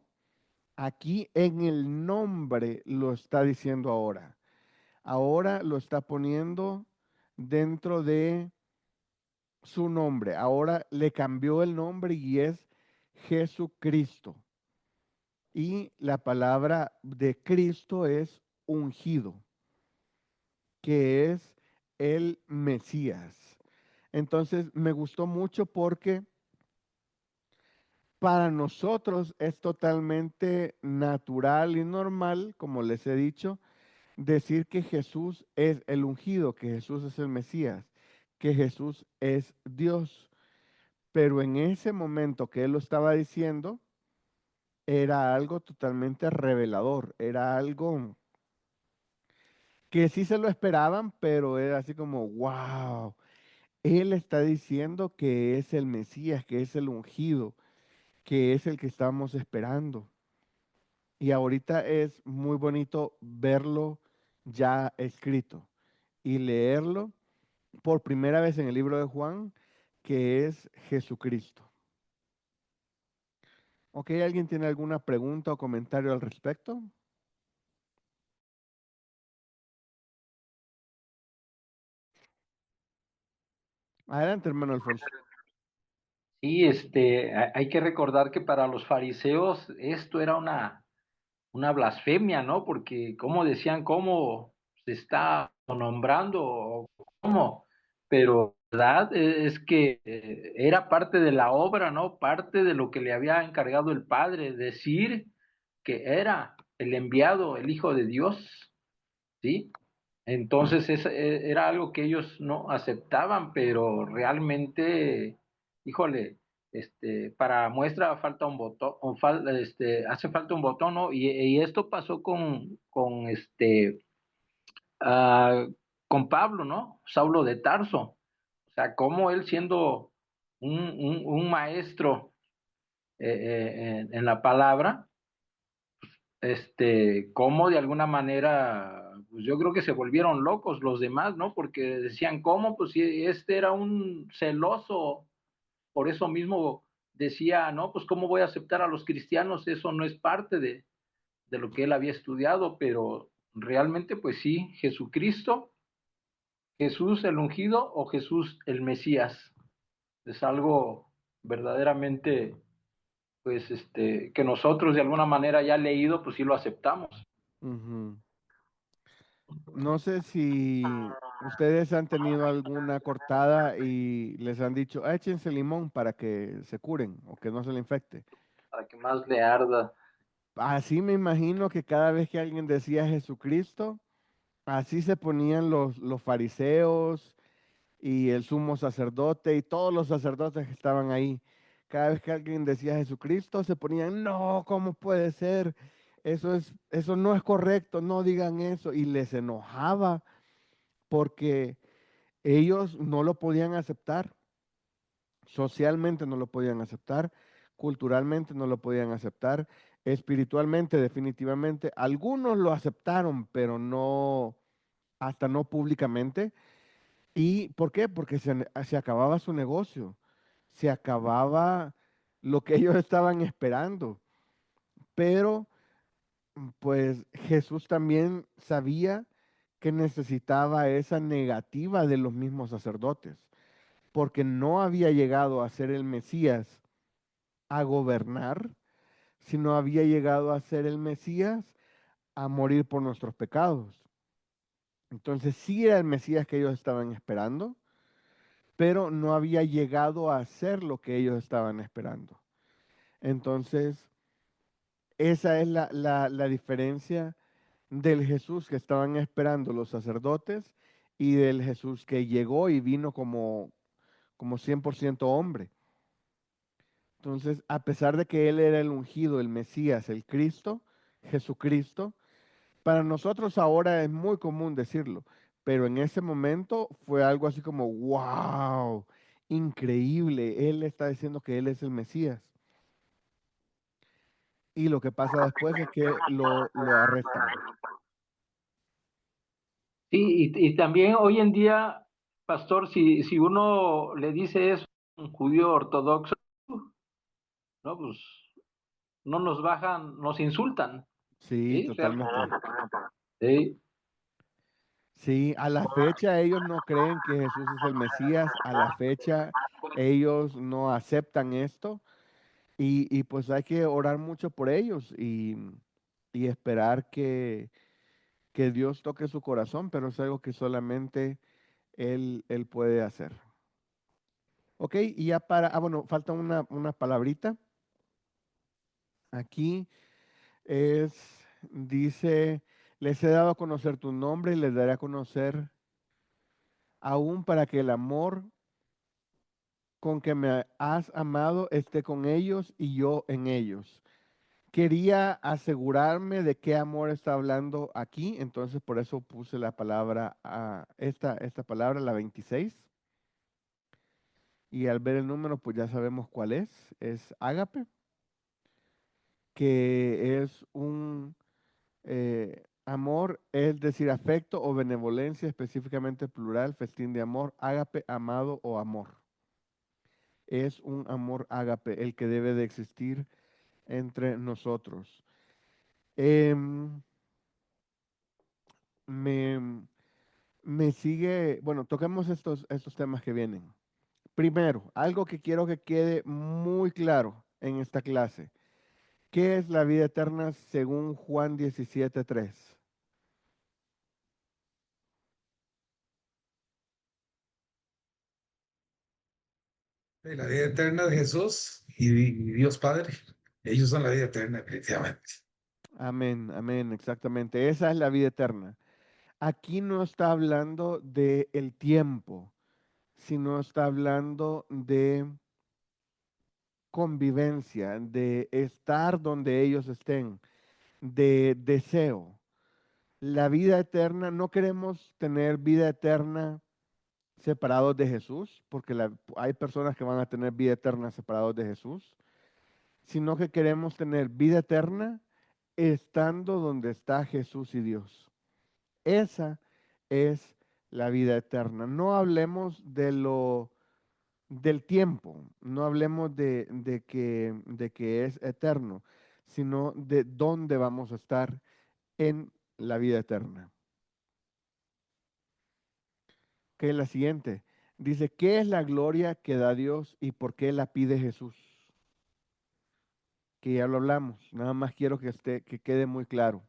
aquí en el nombre lo está diciendo ahora. Ahora lo está poniendo dentro de su nombre. Ahora le cambió el nombre y es Jesucristo. Y la palabra de Cristo es ungido, que es el Mesías. Entonces me gustó mucho porque para nosotros es totalmente natural y normal, como les he dicho, decir que Jesús es el ungido, que Jesús es el Mesías, que Jesús es Dios. Pero en ese momento que él lo estaba diciendo, era algo totalmente revelador, era algo que sí se lo esperaban, pero era así como, wow, él está diciendo que es el Mesías, que es el ungido, que es el que estamos esperando. Y ahorita es muy bonito verlo ya escrito y leerlo por primera vez en el libro de Juan, que es Jesucristo. ¿Ok? ¿Alguien tiene alguna pregunta o comentario al respecto? Adelante, hermano Alfonso. Sí, hay que recordar que para los fariseos esto era una blasfemia, ¿no? Porque como decían, ¿cómo se está nombrando? ¿O ¿cómo? Pero la verdad es que era parte de la obra, ¿no? Parte de lo que le había encargado el Padre, decir que era el enviado, el Hijo de Dios, ¿sí? Entonces era algo que ellos no aceptaban, pero realmente, híjole, para muestra falta un botón, hace falta un botón, ¿no? Y esto pasó ah, con Pablo, ¿no? Saulo de Tarso. O sea, como él siendo un maestro en la palabra, cómo de alguna manera, pues yo creo que se volvieron locos los demás, ¿no? Porque decían, ¿cómo? Pues si este era un celoso, por eso mismo decía, no, pues cómo voy a aceptar a los cristianos, eso no es parte de lo que él había estudiado, pero realmente, pues sí, Jesucristo, Jesús el ungido o Jesús el Mesías, es algo verdaderamente, pues, que nosotros de alguna manera ya leído, pues sí lo aceptamos. Ujú. No sé si ustedes han tenido alguna cortada y les han dicho, échense limón para que se curen o que no se le infecte. Para que más le arda. Así me imagino que cada vez que alguien decía Jesucristo, así se ponían los fariseos y el sumo sacerdote y todos los sacerdotes que estaban ahí. Cada vez que alguien decía Jesucristo, se ponían, no, ¿cómo puede ser? Eso no es correcto, no digan eso. Y les enojaba porque ellos no lo podían aceptar, socialmente no lo podían aceptar, culturalmente no lo podían aceptar, espiritualmente definitivamente. Algunos lo aceptaron, pero no, hasta no públicamente. ¿Y por qué? Porque se acababa su negocio, se acababa lo que ellos estaban esperando. Pero pues Jesús también sabía que necesitaba esa negativa de los mismos sacerdotes, porque no había llegado a ser el Mesías a gobernar, sino había llegado a ser el Mesías a morir por nuestros pecados. Entonces sí era el Mesías que ellos estaban esperando, pero no había llegado a ser lo que ellos estaban esperando. Entonces, esa es la diferencia del Jesús que estaban esperando los sacerdotes y del Jesús que llegó y vino como 100% hombre. Entonces, a pesar de que él era el ungido, el Mesías, el Cristo, Jesucristo, para nosotros ahora es muy común decirlo, pero en ese momento fue algo así como, wow, increíble, él está diciendo que él es el Mesías. Y lo que pasa después es que lo arrestan. Sí, y también hoy en día, pastor, si uno le dice eso a un judío ortodoxo, no, pues no nos bajan, nos insultan, Sí, ¿sí? totalmente. Sí, Sí, a la fecha ellos no creen que Jesús es el Mesías, a la fecha ellos no aceptan esto y pues hay que orar mucho por ellos y esperar que Dios toque su corazón, pero es algo que solamente Él puede hacer. Ok, y ya bueno, falta una palabrita. Aquí dice, les he dado a conocer tu nombre y les daré a conocer aún para que el amor con que me has amado esté con ellos y yo en ellos. Quería asegurarme de qué amor está hablando aquí, entonces por eso puse la palabra, esta palabra, la 26. Y al ver el número, pues ya sabemos cuál es ágape, que es un Amor es decir afecto o benevolencia, específicamente plural, festín de amor, ágape, amado o amor. Es un amor ágape el que debe de existir entre nosotros. Em, me, me sigue, bueno, toquemos estos temas que vienen. Primero, algo que quiero que quede muy claro en esta clase. ¿Qué es la vida eterna según Juan 17:3? La vida eterna de Jesús y Dios Padre. Ellos son la vida eterna, definitivamente. Amén, amén, exactamente. Esa es la vida eterna. Aquí no está hablando de el tiempo, sino está hablando de convivencia, de estar donde ellos estén, de deseo. La vida eterna, no queremos tener vida eterna separados de Jesús, porque hay personas que van a tener vida eterna separados de Jesús, sino que queremos tener vida eterna estando donde está Jesús y Dios. Esa es la vida eterna. No hablemos del tiempo, no hablemos de que es eterno, sino de dónde vamos a estar en la vida eterna. Que es la siguiente. Dice, ¿qué es la gloria que da Dios y por qué la pide Jesús? Que ya lo hablamos, nada más quiero que quede muy claro.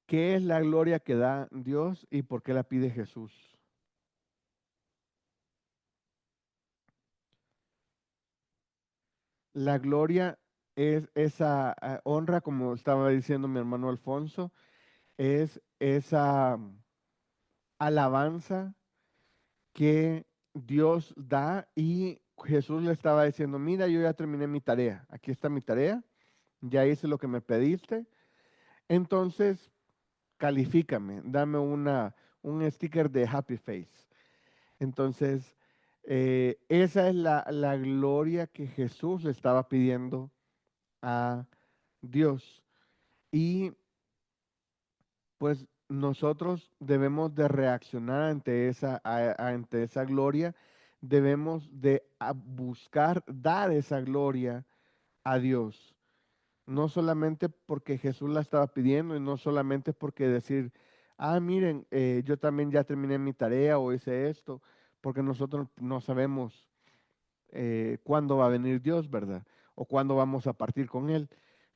¿Qué es la gloria que da Dios y por qué la pide Jesús? La gloria es esa honra, como estaba diciendo mi hermano Alfonso, es esa alabanza que Dios da y Jesús le estaba diciendo, mira, yo ya terminé mi tarea, aquí está mi tarea, ya hice lo que me pediste, entonces califícame, dame un sticker de happy face. Entonces, esa es la gloria que Jesús le estaba pidiendo a Dios. Y pues nosotros debemos de reaccionar ante esa gloria, debemos de buscar dar esa gloria a Dios. No solamente porque Jesús la estaba pidiendo y no solamente porque decir, miren, yo también ya terminé mi tarea o hice esto, porque nosotros no sabemos cuándo va a venir Dios, ¿verdad? O cuándo vamos a partir con Él.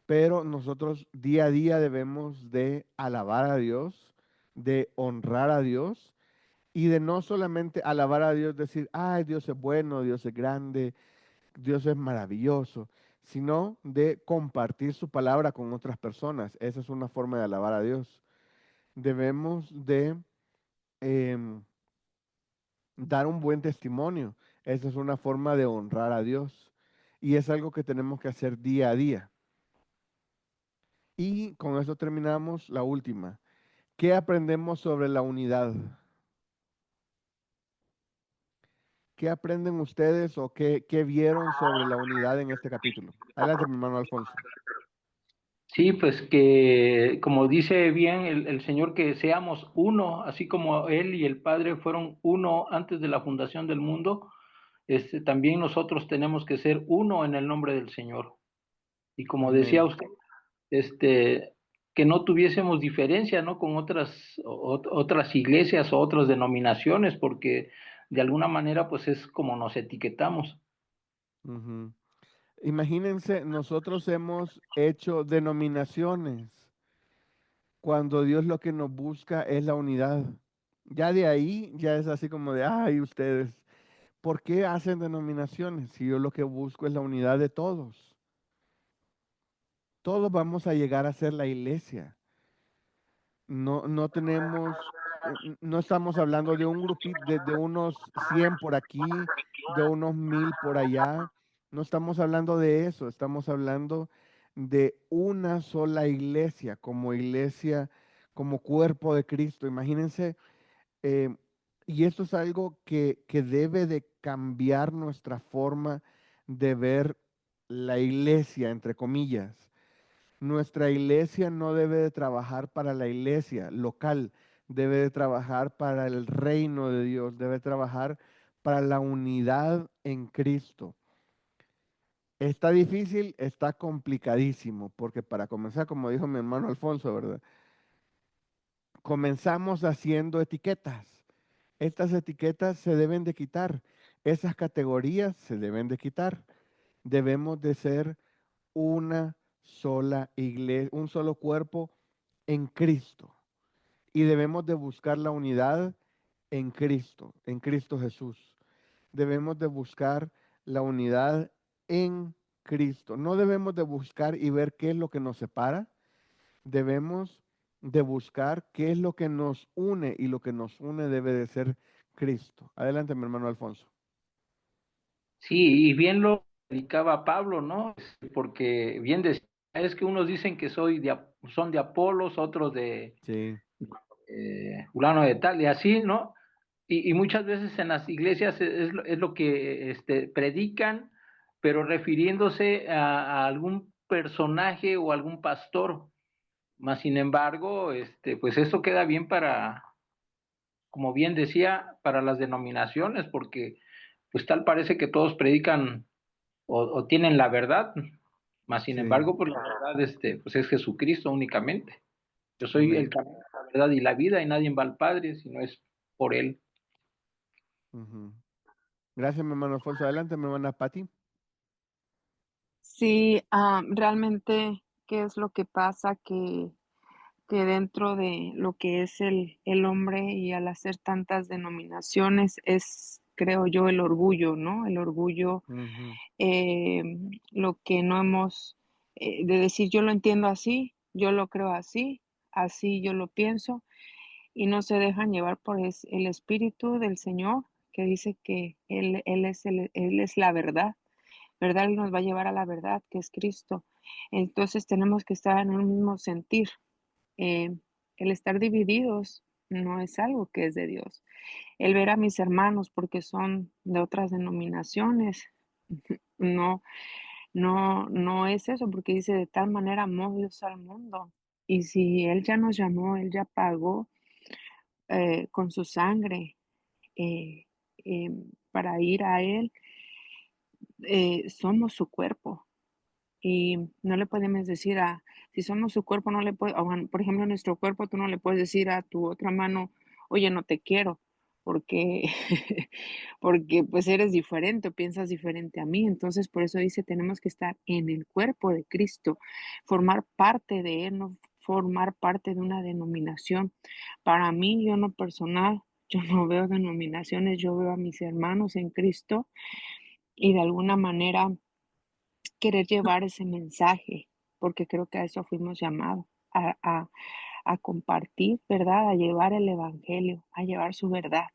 Pero nosotros día a día debemos de alabar a Dios, de honrar a Dios y de no solamente alabar a Dios, decir, ay, Dios es bueno, Dios es grande, Dios es maravilloso, sino de compartir su palabra con otras personas. Esa es una forma de alabar a Dios. Debemos de em, dar un buen testimonio. Esa es una forma de honrar a Dios. Y es algo que tenemos que hacer día a día. Y con eso terminamos la última. ¿Qué aprendemos sobre la unidad? ¿Qué aprenden ustedes o qué vieron sobre la unidad en este capítulo? Adelante, mi hermano Alfonso. Sí, pues que como dice bien el Señor, que seamos uno, así como Él y el Padre fueron uno antes de la fundación del mundo, también nosotros tenemos que ser uno en el nombre del Señor. Y como decía Amén. usted, que no tuviésemos diferencia, ¿no? Con otras iglesias o otras denominaciones, porque de alguna manera pues es como nos etiquetamos. Ujú. Imagínense, nosotros hemos hecho denominaciones cuando Dios lo que nos busca es la unidad. Ya de ahí, ya es así como de, ay, ustedes, ¿por qué hacen denominaciones? Si yo lo que busco es la unidad de todos. Todos vamos a llegar a ser la iglesia. No tenemos, no estamos hablando de un grupito, de unos 100 por aquí, de unos 1000 por allá. No estamos hablando de eso, estamos hablando de una sola iglesia, como cuerpo de Cristo. Imagínense, y esto es algo que debe de cambiar nuestra forma de ver la iglesia, entre comillas. Nuestra iglesia no debe de trabajar para la iglesia local, debe de trabajar para el reino de Dios, debe trabajar para la unidad en Cristo. Está difícil, está complicadísimo, porque para comenzar, como dijo mi hermano Alfonso, ¿verdad? Comenzamos haciendo etiquetas. Estas etiquetas se deben de quitar, esas categorías se deben de quitar. Debemos de ser una sola iglesia, un solo cuerpo en Cristo. Y debemos de buscar la unidad en Cristo Jesús. Debemos de buscar la unidad en Cristo. No debemos de buscar y ver qué es lo que nos separa. Debemos de buscar qué es lo que nos une, y lo que nos une debe de ser Cristo. Adelante, mi hermano Alfonso. Sí, y bien lo predicaba Pablo, ¿no? Porque bien decía, es que unos dicen que son de Apolos, otros de Sí, fulano de tal, y así, ¿no? Y muchas veces en las iglesias es lo que predican, pero refiriéndose a algún personaje o algún pastor. Más sin embargo, pues esto queda bien para, como bien decía, para las denominaciones, porque pues tal parece que todos predican o tienen la verdad, más sin sí, embargo, pues la verdad pues es Jesucristo únicamente. Yo soy el amén. camino, la verdad y la vida, y nadie va al Padre si no es por Él. Ujú. Gracias, mi hermano Alfonso. Adelante, mi hermana Patti. Sí, realmente, ¿qué es lo que pasa? Que dentro de lo que es el hombre y al hacer tantas denominaciones es, creo yo, el orgullo, ¿no? El orgullo, Ujú. lo que no hemos, de decir yo lo entiendo así, yo lo creo así, así yo lo pienso, y no se dejan llevar por el Espíritu del Señor, que dice que Él es la verdad, ¿verdad? Él nos va a llevar a la verdad, que es Cristo. Entonces tenemos que estar en un mismo sentir. Eh, el estar divididos no es algo que es de Dios. El ver a mis hermanos porque son de otras denominaciones, no, no es eso, porque dice, de tal manera amó Dios al mundo. Y si Él ya nos llamó, Él ya pagó con su sangre eh, para ir a Él, somos su cuerpo. Y no le podemos decir si somos su cuerpo, no le puede, o bueno, por ejemplo, nuestro cuerpo, tú no le puedes decir a tu otra mano, oye, no te quiero, porque, porque pues eres diferente o piensas diferente a mí. Entonces, por eso dice, tenemos que estar en el cuerpo de Cristo, formar parte de Él, no formar parte de una denominación. Para mí, yo no personal, yo no veo denominaciones, yo veo a mis hermanos en Cristo y de alguna manera querer llevar ese mensaje, porque creo que a eso fuimos llamados, a compartir, ¿verdad? A llevar el evangelio, a llevar su verdad,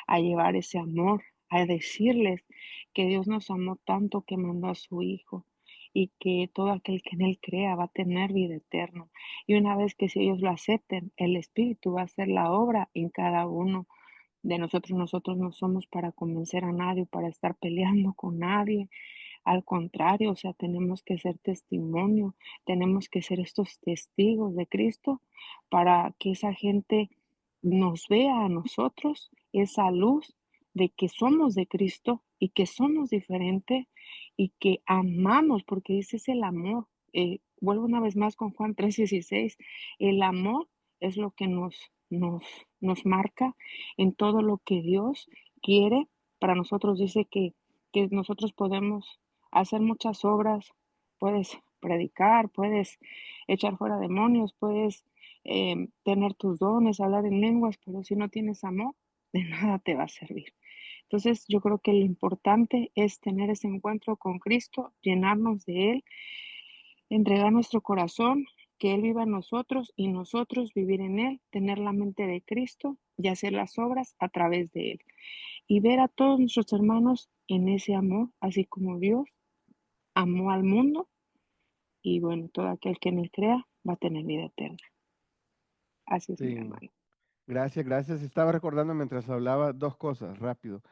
a llevar ese amor, a decirles que Dios nos amó tanto que mandó a su Hijo y que todo aquel que en Él crea va a tener vida eterna. Y una vez que si ellos lo acepten, el Espíritu va a hacer la obra en cada uno de nosotros. Nosotros no somos para convencer a nadie, para estar peleando con nadie, al contrario, o sea, tenemos que ser testimonio, tenemos que ser estos testigos de Cristo para que esa gente nos vea a nosotros, esa luz de que somos de Cristo y que somos diferentes y que amamos, porque ese es el amor. Vuelvo una vez más con Juan 3:16, el amor es lo que nos marca en todo lo que Dios quiere para nosotros. Dice que nosotros podemos hacer muchas obras, puedes predicar, puedes echar fuera demonios, puedes tener tus dones, hablar en lenguas, pero si no tienes amor, de nada te va a servir. Entonces, yo creo que lo importante es tener ese encuentro con Cristo, llenarnos de Él, entregar nuestro corazón, que Él viva en nosotros y nosotros vivir en Él, tener la mente de Cristo y hacer las obras a través de Él. Y ver a todos nuestros hermanos en ese amor, así como Dios amó al mundo y bueno, todo aquel que en él crea va a tener vida eterna. Así es, mi Sí, hermano. gracias, gracias. Estaba recordando mientras hablaba dos cosas, rápido.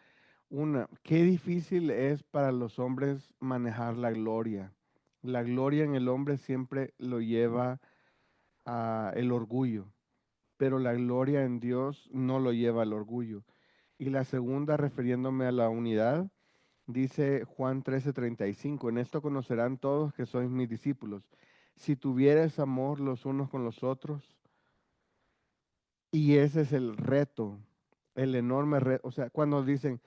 qué difícil es para los hombres manejar la gloria. La gloria en el hombre siempre lo lleva a el orgullo, pero la gloria en Dios no lo lleva al orgullo. Y la segunda, refiriéndome a la unidad, dice Juan 13:35, en esto conocerán todos que sois mis discípulos, si tuvieres amor los unos con los otros. Y ese es el reto, el enorme reto. O sea, cuando dicen,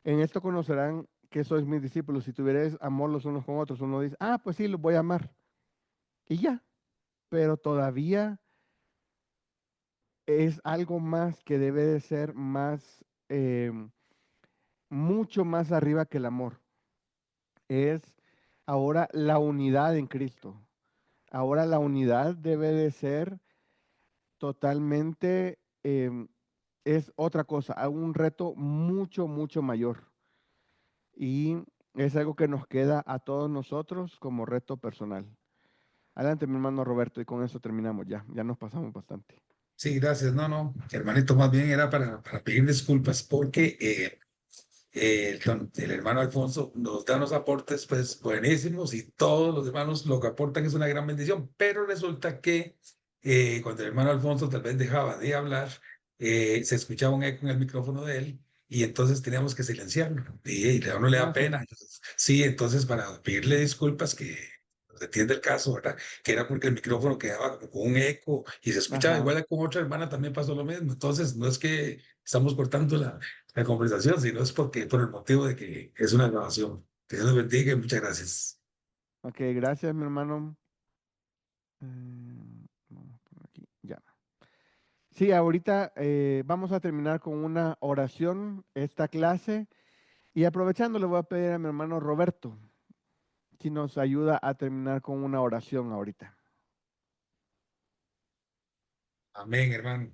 en esto conocerán que sois mis discípulos, si tuvieres amor los unos con otros, uno dice, ah, pues sí, los voy a amar. Y ya, pero todavía es algo más que debe de ser más, mucho más arriba que el amor. Es ahora la unidad en Cristo. Ahora la unidad debe de ser totalmente, es otra cosa, un reto mucho, mucho mayor. Y es algo que nos queda a todos nosotros como reto personal. Adelante, mi hermano Roberto, y con eso terminamos ya. Ya nos pasamos bastante. Sí, gracias. No, hermanito, más bien era para pedir disculpas porque el hermano Alfonso nos da unos aportes pues buenísimos y todos los hermanos lo que aportan es una gran bendición, pero resulta que cuando el hermano Alfonso tal vez dejaba de hablar, se escuchaba un eco en el micrófono de él y entonces teníamos que silenciarlo y a uno le da No, pena. Entonces, sí, entonces para pedirle disculpas que se entiende el caso, ¿verdad? Que era porque el micrófono quedaba como con un eco y se escuchaba ajá. igual con otra hermana también pasó lo mismo. Entonces, no es que estamos cortando la conversación, sino es porque por el motivo de que es una grabación. Que Dios los bendiga y muchas gracias. Ok, gracias, mi hermano. Vamos por aquí, ya. Sí, ahorita vamos a terminar con una oración esta clase y aprovechando le voy a pedir a mi hermano Roberto si nos ayuda a terminar con una oración ahorita. Amén, hermano.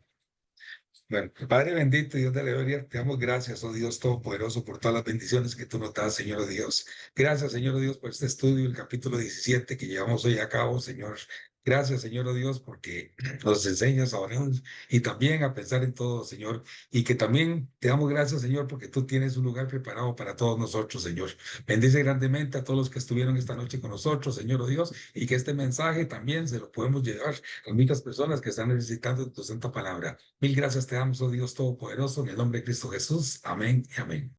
Bueno, Padre bendito, Dios de la gloria, te damos gracias, oh Dios Todopoderoso, por todas las bendiciones que tú nos das, Señor Dios. Gracias, Señor Dios, por este estudio, el capítulo 17 que llevamos hoy a cabo, Señor. Gracias, Señor Dios, porque nos enseñas a orar y también a pensar en todo, Señor. Y que también te damos gracias, Señor, porque tú tienes un lugar preparado para todos nosotros, Señor. Bendice grandemente a todos los que estuvieron esta noche con nosotros, Señor Dios, y que este mensaje también se lo podemos llevar a muchas personas que están necesitando de tu santa palabra. Mil gracias te damos, oh Dios Todopoderoso, en el nombre de Cristo Jesús. Amén y amén.